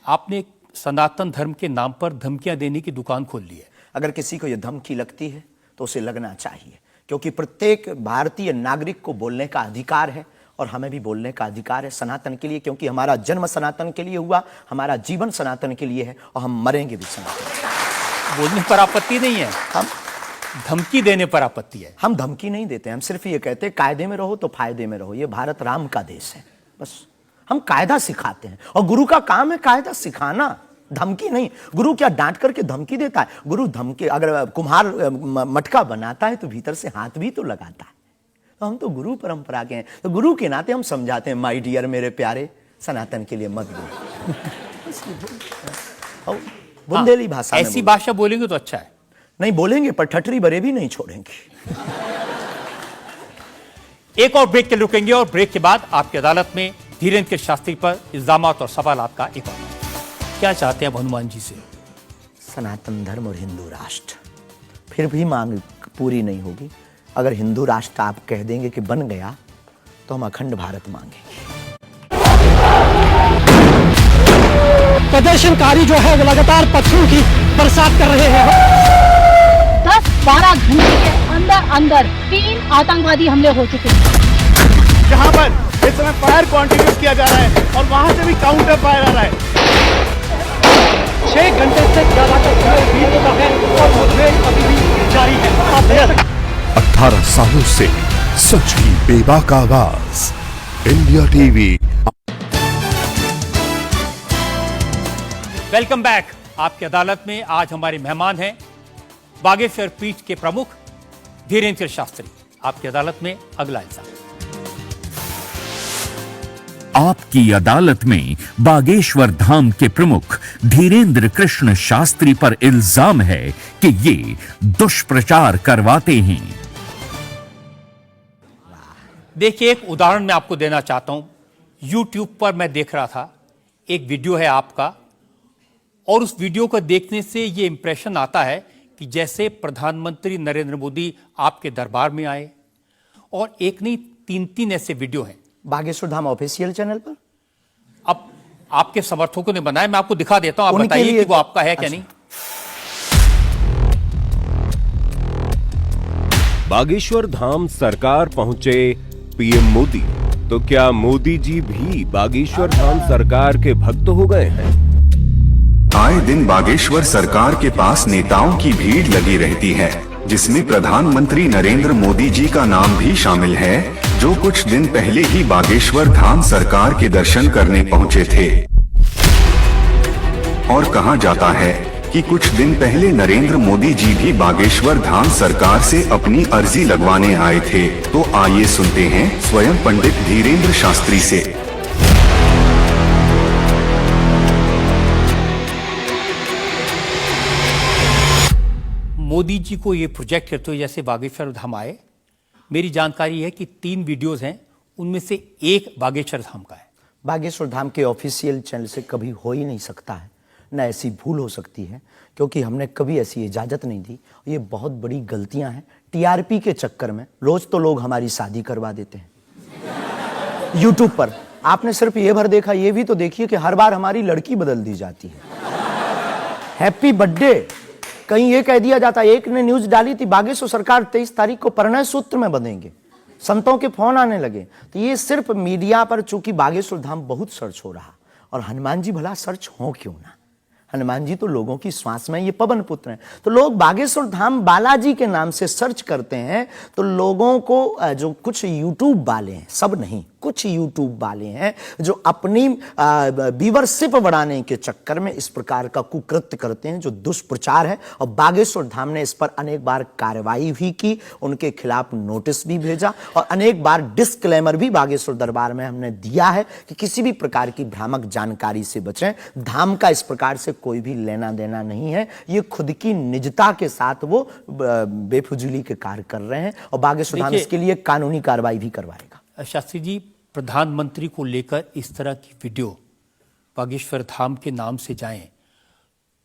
आपने सनातन धर्म के नाम पर धमकियां देने की दुकान खोल ली है। अगर किसी को यह धमकी लगती है तो उसे लगना चाहिए, क्योंकि प्रत्येक भारतीय नागरिक को बोलने का अधिकार है और हमें भी बोलने का अधिकार है सनातन के लिए, क्योंकि हमारा जन्म सनातन के लिए हुआ, हमारा जीवन सनातन के लिए है और हम मरेंगे भी सनातन। बोलने पर आपत्ति नहीं है, हम धमकी देने पर आपत्ति है। हम धमकी नहीं देते, हम सिर्फ ये कहते हैं कायदे में रहो तो फायदे में रहो। ये भारत राम का देश है, बस हम कायदा सिखाते हैं और गुरु का काम है कायदा सिखाना, धमकी नहीं। गुरु क्या डांट करके धमकी देता है? गुरु धमकी, अगर कुम्हार मटका बनाता है तो भीतर से हाथ भी तो लगाता है। तो हम तो गुरु परंपरा के हैं, तो गुरु के नाते हम समझाते हैं, माय डियर मेरे प्यारे, सनातन के लिए मत बोलो। बुंदेली भाषा में ऐसी भाषा बोलेंगे तो अच्छा है। नहीं बोलेंगे, पर ठटरी बरे भी नहीं छोड़ेंगे। एक और ब्रेक के लिए रुकेंगे और ब्रेक के बाद आपकी अदालत में धीरेन्द्र शास्त्री पर इल्जामात और सवालात का एक और। क्या चाहते हैं हनुमान जी से? सनातन धर्म और हिंदू राष्ट्र। फिर भी मांग पूरी नहीं होगी। अगर हिंदू राष्ट्र आप कह देंगे कि बन गया तो हम अखंड भारत मांगेंगे। प्रदर्शनकारी जो है वो लगातार पत्थरों की बरसात कर रहे हैं। 10-12 घंटे के अंदर 3 आतंकवादी हमले हो चुके हैं। जहां पर इस समय फायर कंटिन्यू किया जा रहा है और वहां से भी काउंटर फायर आ रहा है। 6 घंटे से ज्यादा तक बीत चुका है और मुठभेड़ अभी भी जारी है। आप देख सकते हैं 18 सालों से सच की बेबाक आवाज, इंडिया टीवी। Welcome back. आपकी अदालत में आज हमारे मेहमान हैं बागेश्वर पीठ के प्रमुख धीरेन्द्र शास्त्री। आपकी अदालत में अगला इल्जाम। आपकी अदालत में बागेश्वर धाम के प्रमुख धीरेन्द्र कृष्ण शास्त्री पर इल्जाम है कि ये दुष्प्रचार करवाते हैं। देखिए, एक उदाहरण मैं आपको देना चाहता हूं। YouTube पर मैं देख रहा था, एक वीडियो है आपका, और उस वीडियो को देखने से ये इंप्रेशन आता है कि जैसे प्रधानमंत्री नरेंद्र मोदी आपके दरबार में आए, और एक नहीं 3 ऐसे वीडियो हैं बागेश्वर धाम ऑफिशियल चैनल पर। अब आपके समर्थकों ने बनाया, मैं आपको दिखा देता हूं, आप उनके बताइए लिए कि वो आपका है क्या नहीं। बागेश्वर धाम सरकार पहुंचे पीएम मोदी, तो क्या मोदी जी भी बागेश्वर धाम सरकार के भक्त हो गए हैं? आए दिन बागेश्वर सरकार के पास नेताओं की भीड़ लगी रहती है, जिसमें प्रधानमंत्री नरेंद्र मोदी जी का नाम भी शामिल है, जो कुछ दिन पहले ही बागेश्वर धाम सरकार के दर्शन करने पहुंचे थे। और कहा जाता है कि कुछ दिन पहले नरेंद्र मोदी जी भी बागेश्वर धाम सरकार से अपनी अर्जी लगवाने आए थे। तो आइए सुनते हैं स्वयं पंडित धीरेन्द्र शास्त्री से। मोदी जी को ये प्रोजेक्ट करते हुए जैसे बागेश्वर धाम आए, मेरी जानकारी है कि 3 वीडियोस हैं, उनमें से एक बागेश्वर धाम का है। बागेश्वर धाम के ऑफिशियल चैनल से कभी हो ही नहीं सकता है, न ऐसी भूल हो सकती है, क्योंकि हमने कभी ऐसी इजाज़त नहीं दी। ये बहुत बड़ी गलतियां हैं। टीआरपी के चक्कर में रोज तो लोग हमारी शादी करवा देते हैं यूट्यूब पर। आपने सिर्फ ये भर देखा, ये भी तो देखिए कि हर बार हमारी लड़की बदल दी जाती है। हैप्पी बर्थडे कहीं ये कह दिया जाता है। एक ने न्यूज डाली थी, बागेश्वर सरकार 23 तारीख को परिणय सूत्र में बंधेंगे। संतों के फोन आने लगे। तो ये सिर्फ मीडिया पर, चूंकि बागेश्वर धाम बहुत सर्च हो रहा, और हनुमान जी भला सर्च हो क्यों ना, हनुमान जी तो लोगों की श्वास में, ये पवन पुत्र हैं। तो लोग बागेश्वर धाम बालाजी के नाम से सर्च करते हैं, तो लोगों को जो कुछ यूट्यूब वाले हैं, सब नहीं, कुछ यूट्यूब वाले हैं जो अपनी व्यूअरशिप बढ़ाने के चक्कर में इस प्रकार का कुकृत्य करते हैं, जो दुष्प्रचार है। और बागेश्वर धाम ने इस पर अनेक बार कार्रवाई भी की, उनके खिलाफ नोटिस भी भेजा, और अनेक बार डिस्क्लेमर भी बागेश्वर दरबार में हमने दिया है कि किसी भी प्रकार की भ्रामक जानकारी से बचें। धाम का इस प्रकार से कोई भी लेना देना नहीं है, ये खुद की निजता के साथ वो बेफुजूली के कार्य कर रहे हैं, और बागेश्वर धाम इसके लिए कानूनी कार्रवाई भी करवाएगा। शास्त्री जी, प्रधानमंत्री को लेकर इस तरह की वीडियो बागेश्वर धाम के नाम से जाएं,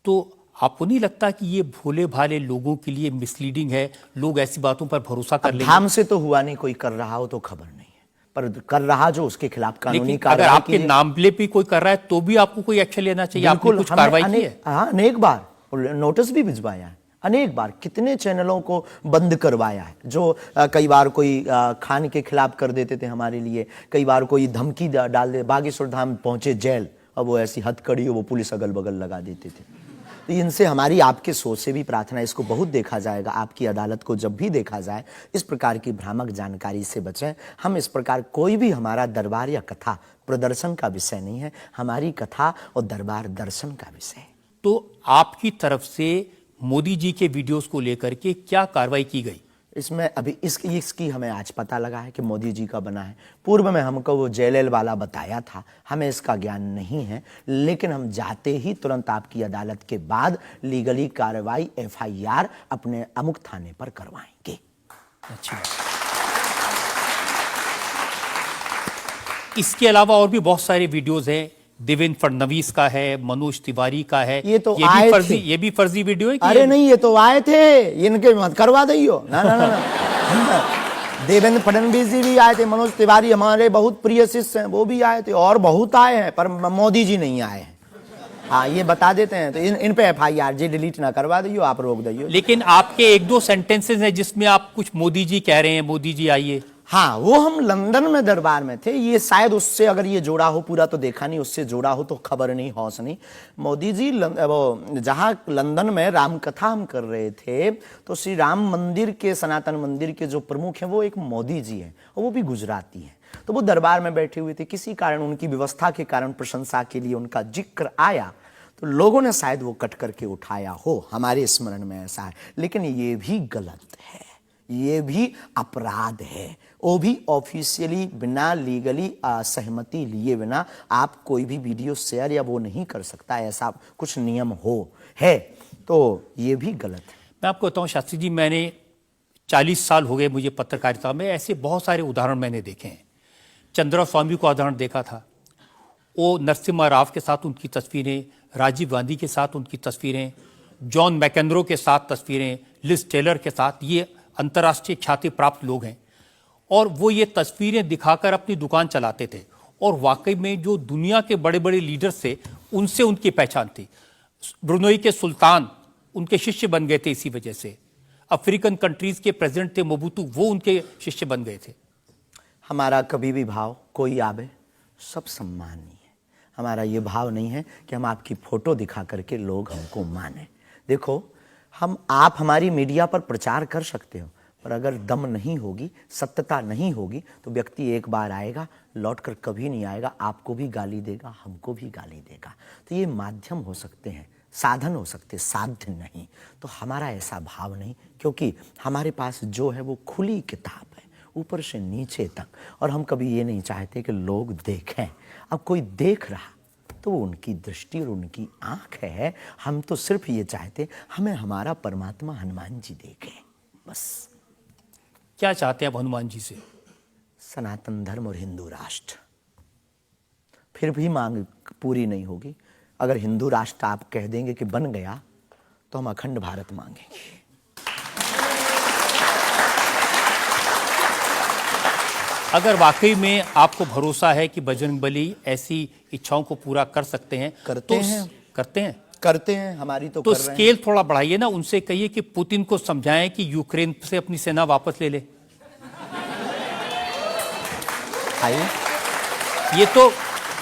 तो आपको नहीं लगता कि ये भोले भाले लोगों के लिए मिसलीडिंग है? लोग ऐसी बातों पर भरोसा कर लेंगे। धाम से तो हुआ नहीं, कोई कर रहा हो तो खबर नहीं है, पर कर रहा जो, उसके खिलाफ कानूनी कार्रवाई। अगर आपके नाम पे कोई कर रहा है तो भी आपको कोई एक्शन लेना चाहिए। आपने कुछ कार्रवाई की है? हाँ, अनेक बार नोटिस भी भिजवाया है, अनेक बार कितने चैनलों को बंद करवाया है, जो कई बार कोई खान के खिलाफ कर देते थे हमारे लिए, कई बार कोई धमकी डाल दे। बागेश्वर धाम पहुंचे जेल, अब वो ऐसी हथकड़ी हो, वो पुलिस अगल बगल लगा देते थे। तो इनसे हमारी आपके सोच से भी प्रार्थना, इसको बहुत देखा जाएगा, आपकी अदालत को जब भी देखा जाए, इस प्रकार की भ्रामक जानकारी से बचें। हम इस प्रकार, कोई भी हमारा दरबार या कथा प्रदर्शन का विषय नहीं है, हमारी कथा और दरबार दर्शन का विषय है। तो आपकी तरफ से मोदी जी के वीडियोस को लेकर के क्या कार्रवाई की गई? इसमें अभी इसकी हमें आज पता लगा है कि मोदी जी का बना है। पूर्व में हमको वो जेएलएल वाला बताया था, हमें इसका ज्ञान नहीं है, लेकिन हम जाते ही तुरंत आपकी अदालत के बाद लीगली कार्रवाई FIR अपने अमुक थाने पर करवाएंगे। अच्छा, इसके अलावा और भी बहुत सारे वीडियोस हैं। देवेंद्र फडणवीस का है, मनोज तिवारी का है, ये तो आए थे। ये भी फर्जी वीडियो है? अरे नहीं, ये तो आए थे, इनके मत करवा दियो ना ना ना, ना। देवेंद्र फडणवीस जी भी आए थे, मनोज तिवारी हमारे बहुत प्रिय शिष्य हैं, वो भी आए थे, और बहुत आए हैं, पर मोदी जी नहीं आए हैं। हाँ, ये बता देते हैं, तो इन पे FIR जी डिलीट ना करवा दियो, आप रोक दियो। लेकिन आपके एक दो सेंटेंसेस हैं जिसमें आप कुछ मोदी जी कह रहे हैं, मोदी जी आइए। हाँ, वो हम लंदन में दरबार में थे, ये शायद उससे अगर ये जोड़ा हो, पूरा तो देखा नहीं, उससे जोड़ा हो तो खबर नहीं, हौस नहीं। मोदी जी वो जहाँ लंदन में राम कथा हम कर रहे थे, तो श्री राम मंदिर के, सनातन मंदिर के जो प्रमुख हैं वो एक मोदी जी हैं, और वो भी गुजराती हैं। तो वो दरबार में बैठे हुए थे, किसी कारण उनकी व्यवस्था के कारण प्रशंसा के लिए उनका जिक्र आया, तो लोगों ने शायद वो कट करके उठाया हो, हमारे स्मरण में ऐसा है। लेकिन ये भी गलत है, ये भी अपराध है, वो भी ऑफिशियली बिना लीगली सहमति लिए बिना आप कोई भी वीडियो शेयर या वो नहीं कर सकता, ऐसा कुछ नियम है, तो ये भी गलत है। मैं आपको बताऊं शास्त्री जी, मैंने 40 साल हो गए मुझे पत्रकारिता में, ऐसे बहुत सारे उदाहरण मैंने देखे हैं। चंद्रा स्वामी को उदाहरण देखा था, वो नरसिम्हा राव के साथ उनकी तस्वीरें, राजीव गांधी के साथ उनकी तस्वीरें, जॉन मैकेंद्रो के साथ तस्वीरें, लिज टेलर के साथ, ये अंतर्राष्ट्रीय ख्याति प्राप्त लोग हैं, और वो ये तस्वीरें दिखाकर अपनी दुकान चलाते थे, और वाकई में जो दुनिया के बड़े बड़े लीडर्स थे उनसे उनकी पहचान थी। ब्रुनोई के सुल्तान उनके शिष्य बन गए थे इसी वजह से। अफ्रीकन कंट्रीज के प्रेसिडेंट थे मोबुतू, वो उनके शिष्य बन गए थे। हमारा कभी भी भाव, कोई आवे सब सम्मानीय है, हमारा ये भाव नहीं है कि हम आपकी फोटो दिखा करके लोग हमको माने। देखो, आप हमारी मीडिया पर प्रचार कर सकते हो, पर अगर दम नहीं होगी, सत्यता नहीं होगी, तो व्यक्ति एक बार आएगा, लौटकर कभी नहीं आएगा, आपको भी गाली देगा, हमको भी गाली देगा। तो ये माध्यम हो सकते हैं, साधन हो सकते, साध्य नहीं। तो हमारा ऐसा भाव नहीं, क्योंकि हमारे पास जो है वो खुली किताब है, ऊपर से नीचे तक, और हम कभी ये नहीं चाहते कि लोग देखें। अब कोई देख रहा तो वो उनकी दृष्टि और उनकी आंख है, हम तो सिर्फ ये चाहते हमें हमारा परमात्मा हनुमान जी देखे, बस। क्या चाहते हैं आप हनुमान जी से? सनातन धर्म और हिंदू राष्ट्र। फिर भी मांग पूरी नहीं होगी, अगर हिंदू राष्ट्र आप कह देंगे कि बन गया, तो हम अखंड भारत मांगेंगे। अगर वाकई में आपको भरोसा है कि बजरंगबली ऐसी इच्छाओं को पूरा कर सकते हैं, करते हैं, हमारी तो कर रहे हैं। स्केल थोड़ा बढ़ाइए ना, उनसे कहिए कि पुतिन को समझाएं कि यूक्रेन से अपनी सेना वापस ले ले।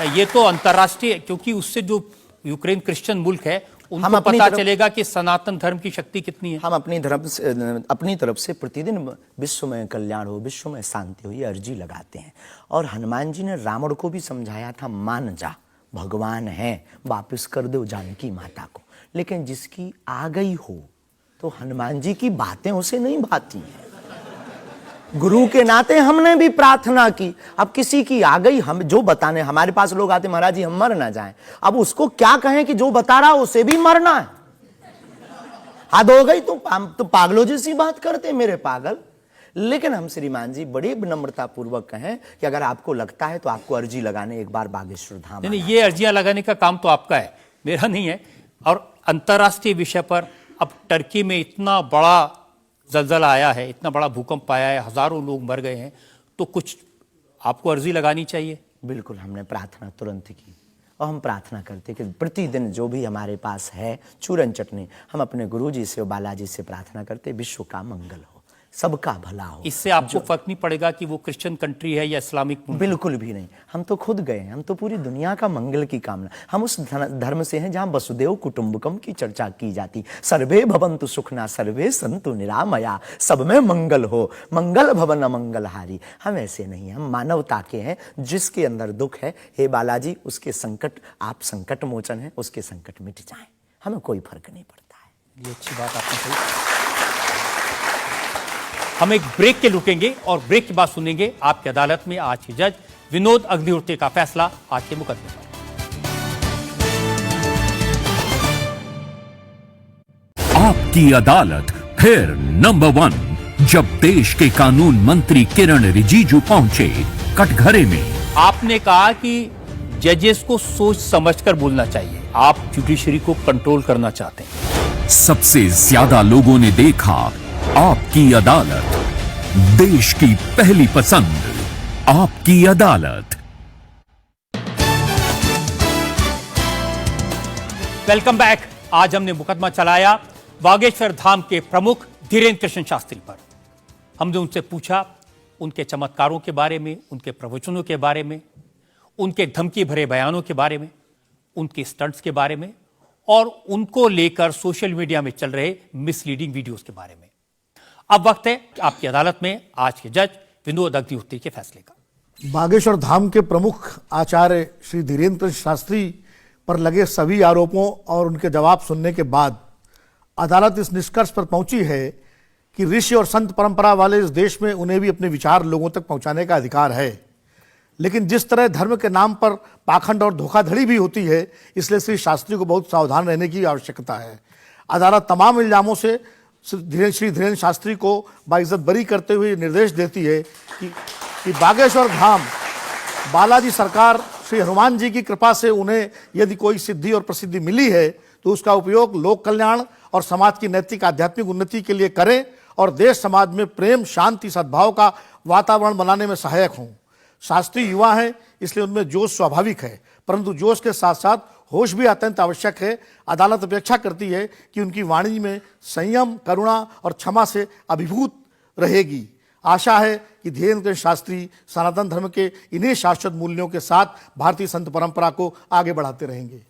ये तो अंतर्राष्ट्रीय, क्योंकि उससे जो यूक्रेन क्रिश्चियन मुल्क है उनको पता चलेगा कि सनातन धर्म की शक्ति कितनी है। हम अपनी तरफ से प्रतिदिन विश्व में कल्याण हो, विश्व में शांति हो, ये अर्जी लगाते हैं। और हनुमान जी ने रावण को भी समझाया था, मान जा भगवान है, वापस कर दो जानकी माता को। लेकिन जिसकी आ गई हो तो हनुमान जी की बातें उसे नहीं भाती हैं। गुरु के नाते हमने भी प्रार्थना की, अब किसी की आ गई, हम जो बताने, हमारे पास लोग आते, महाराज जी हम मर ना जाएं, अब उसको क्या कहें कि जो बता रहा उसे भी मरना है। हद हो गई, तो हम तो पागलों जैसी बात करते मेरे पागल। लेकिन हम श्रीमान जी बड़े विनम्रता पूर्वक कहें कि अगर आपको लगता है तो आपको अर्जी लगाने एक बार बागेश्वर धाम। नहीं, ये अर्जियां लगाने का काम तो आपका है, मेरा नहीं है। और अंतर्राष्ट्रीय विषय पर अब टर्की में इतना बड़ा जलजला आया है, इतना बड़ा भूकंप आया है, हजारों लोग मर गए हैं, तो कुछ आपको अर्जी लगानी चाहिए। बिल्कुल, हमने प्रार्थना तुरंत की और हम प्रार्थना करते कि प्रतिदिन जो भी हमारे पास है चूरन चटनी, हम अपने गुरुजी से और बालाजी से प्रार्थना करते विश्व का मंगल हो, सबका भला हो। इससे आपको फर्क नहीं पड़ेगा कि वो क्रिश्चियन कंट्री है या इस्लामिक मुल्क? बिल्कुल भी नहीं, हम तो खुद गए हैं, हम तो पूरी दुनिया का मंगल की कामना। हम उस धर्म से हैं जहां वसुदेव कुटुंबकम की चर्चा की जाती, सर्वे भवन्तु सुखना सर्वे सन्तु निरामया, सब में मंगल हो, मंगल भवन अमंगलहारी। हम ऐसे नहीं हैं, हम मानवता के हैं। जिसके अंदर दुख है, हे बालाजी उसके संकट, आप संकट मोचन हैं, उसके संकट मिट जाएं, हमें कोई फर्क नहीं पड़ता है। ये अच्छी बात आपने कही। हम एक ब्रेक के रुकेंगे और ब्रेक के बाद सुनेंगे आपकी अदालत में आज के जज विनोद अग्निहोत्री का फैसला आज के मुकदमे पर। आपकी अदालत फिर नंबर 1 जब देश के कानून मंत्री किरण रिजिजू पहुंचे कटघरे में। आपने कहा कि जजेस को सोच समझकर बोलना चाहिए, आप जुडिशरी को कंट्रोल करना चाहते हैं। सबसे ज्यादा लोगों ने देखा आपकी अदालत, देश की पहली पसंद आपकी अदालत। Welcome back. आज हमने मुकदमा चलाया बागेश्वर धाम के प्रमुख धीरेन्द्र कृष्ण शास्त्री पर। हमने उनसे पूछा उनके चमत्कारों के बारे में, उनके प्रवचनों के बारे में, उनके धमकी भरे बयानों के बारे में, उनके स्टंट्स के बारे में और उनको लेकर सोशल मीडिया में चल रहे मिसलीडिंग वीडियोस के बारे में। अब वक्त है आपकी अदालत में आज के जज विनोद अग्निहोत्री के फैसले का। बागेश्वर धाम के प्रमुख आचार्य श्री धीरेन्द्र कृष्ण शास्त्री पर लगे सभी आरोपों और उनके जवाब सुनने के बाद अदालत इस निष्कर्ष पर पहुंची है कि ऋषि और संत परंपरा वाले इस देश में उन्हें भी अपने विचार लोगों तक पहुंचाने का अधिकार है। लेकिन जिस तरह धर्म के नाम पर पाखंड और धोखाधड़ी भी होती है, इसलिए श्री शास्त्री को बहुत सावधान रहने की आवश्यकता है। अदालत तमाम इल्जामों से श्री धीरेन्द्र शास्त्री को बाइज्जत बरी करते हुए निर्देश देती है कि बागेश्वर धाम बालाजी सरकार श्री हनुमान जी की कृपा से उन्हें यदि कोई सिद्धि और प्रसिद्धि मिली है तो उसका उपयोग लोक कल्याण और समाज की नैतिक आध्यात्मिक उन्नति के लिए करें और देश समाज में प्रेम, शांति, सद्भाव का वातावरण बनाने में सहायक हों। शास्त्री युवा हैं, इसलिए उनमें जोश स्वाभाविक है, परंतु जोश के साथ साथ होश भी अत्यंत आवश्यक है। अदालत अपेक्षा करती है कि उनकी वाणी में संयम, करुणा और क्षमा से अभिभूत रहेगी। आशा है कि धीरेन्द्र कृष्ण शास्त्री सनातन धर्म के इन्हीं शाश्वत मूल्यों के साथ भारतीय संत परंपरा को आगे बढ़ाते रहेंगे।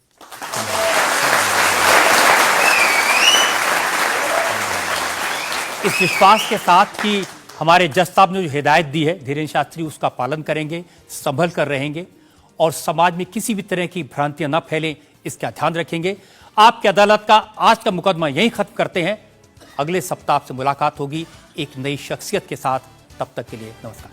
इस विश्वास के साथ कि हमारे जज साहब ने जो हिदायत दी है धीरेन्द्र शास्त्री उसका पालन करेंगे, संभल कर रहेंगे और समाज में किसी भी तरह की भ्रांतियां न फैलें, इसका ध्यान रखेंगे। आपकी अदालत का आज का मुकदमा यहीं खत्म करते हैं। अगले सप्ताह आपसे मुलाकात होगी एक नई शख्सियत के साथ। तब तक के लिए नमस्कार।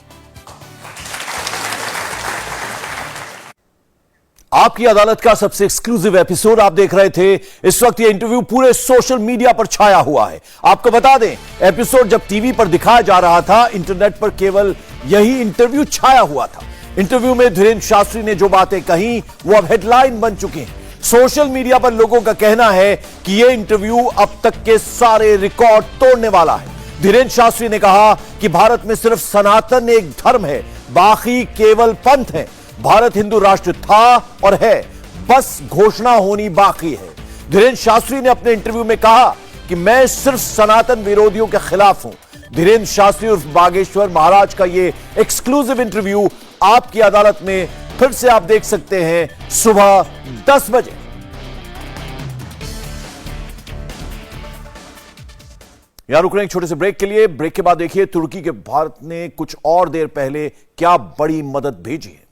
आपकी अदालत का सबसे एक्सक्लूसिव एपिसोड आप देख रहे थे। इस वक्त ये इंटरव्यू पूरे सोशल मीडिया पर छाया हुआ है। आपको बता दें, एपिसोड जब टीवी पर दिखाया जा रहा था, इंटरनेट पर केवल यही इंटरव्यू छाया हुआ था। इंटरव्यू में धीरेन्द्र शास्त्री ने जो बातें कही वो अब हेडलाइन बन चुकी हैं। सोशल मीडिया पर लोगों का कहना है कि यह इंटरव्यू अब तक के सारे रिकॉर्ड तोड़ने वाला है। धीरेन्द्र शास्त्री ने कहा कि भारत में सिर्फ सनातन एक धर्म है, बाकी केवल पंथ है। भारत हिंदू राष्ट्र था और है, बस घोषणा होनी बाकी है। धीरेन्द्र शास्त्री ने अपने इंटरव्यू में कहा कि मैं सिर्फ सनातन विरोधियों के खिलाफ हूं। धीरेन्द्र शास्त्री उर्फ बागेश्वर महाराज का यह एक्सक्लूसिव इंटरव्यू आपकी अदालत में फिर से आप देख सकते हैं सुबह 10 बजे। यहां रुक रहे हैं एक छोटे से ब्रेक के लिए। ब्रेक के बाद देखिए तुर्की के भारत ने कुछ और देर पहले क्या बड़ी मदद भेजी है।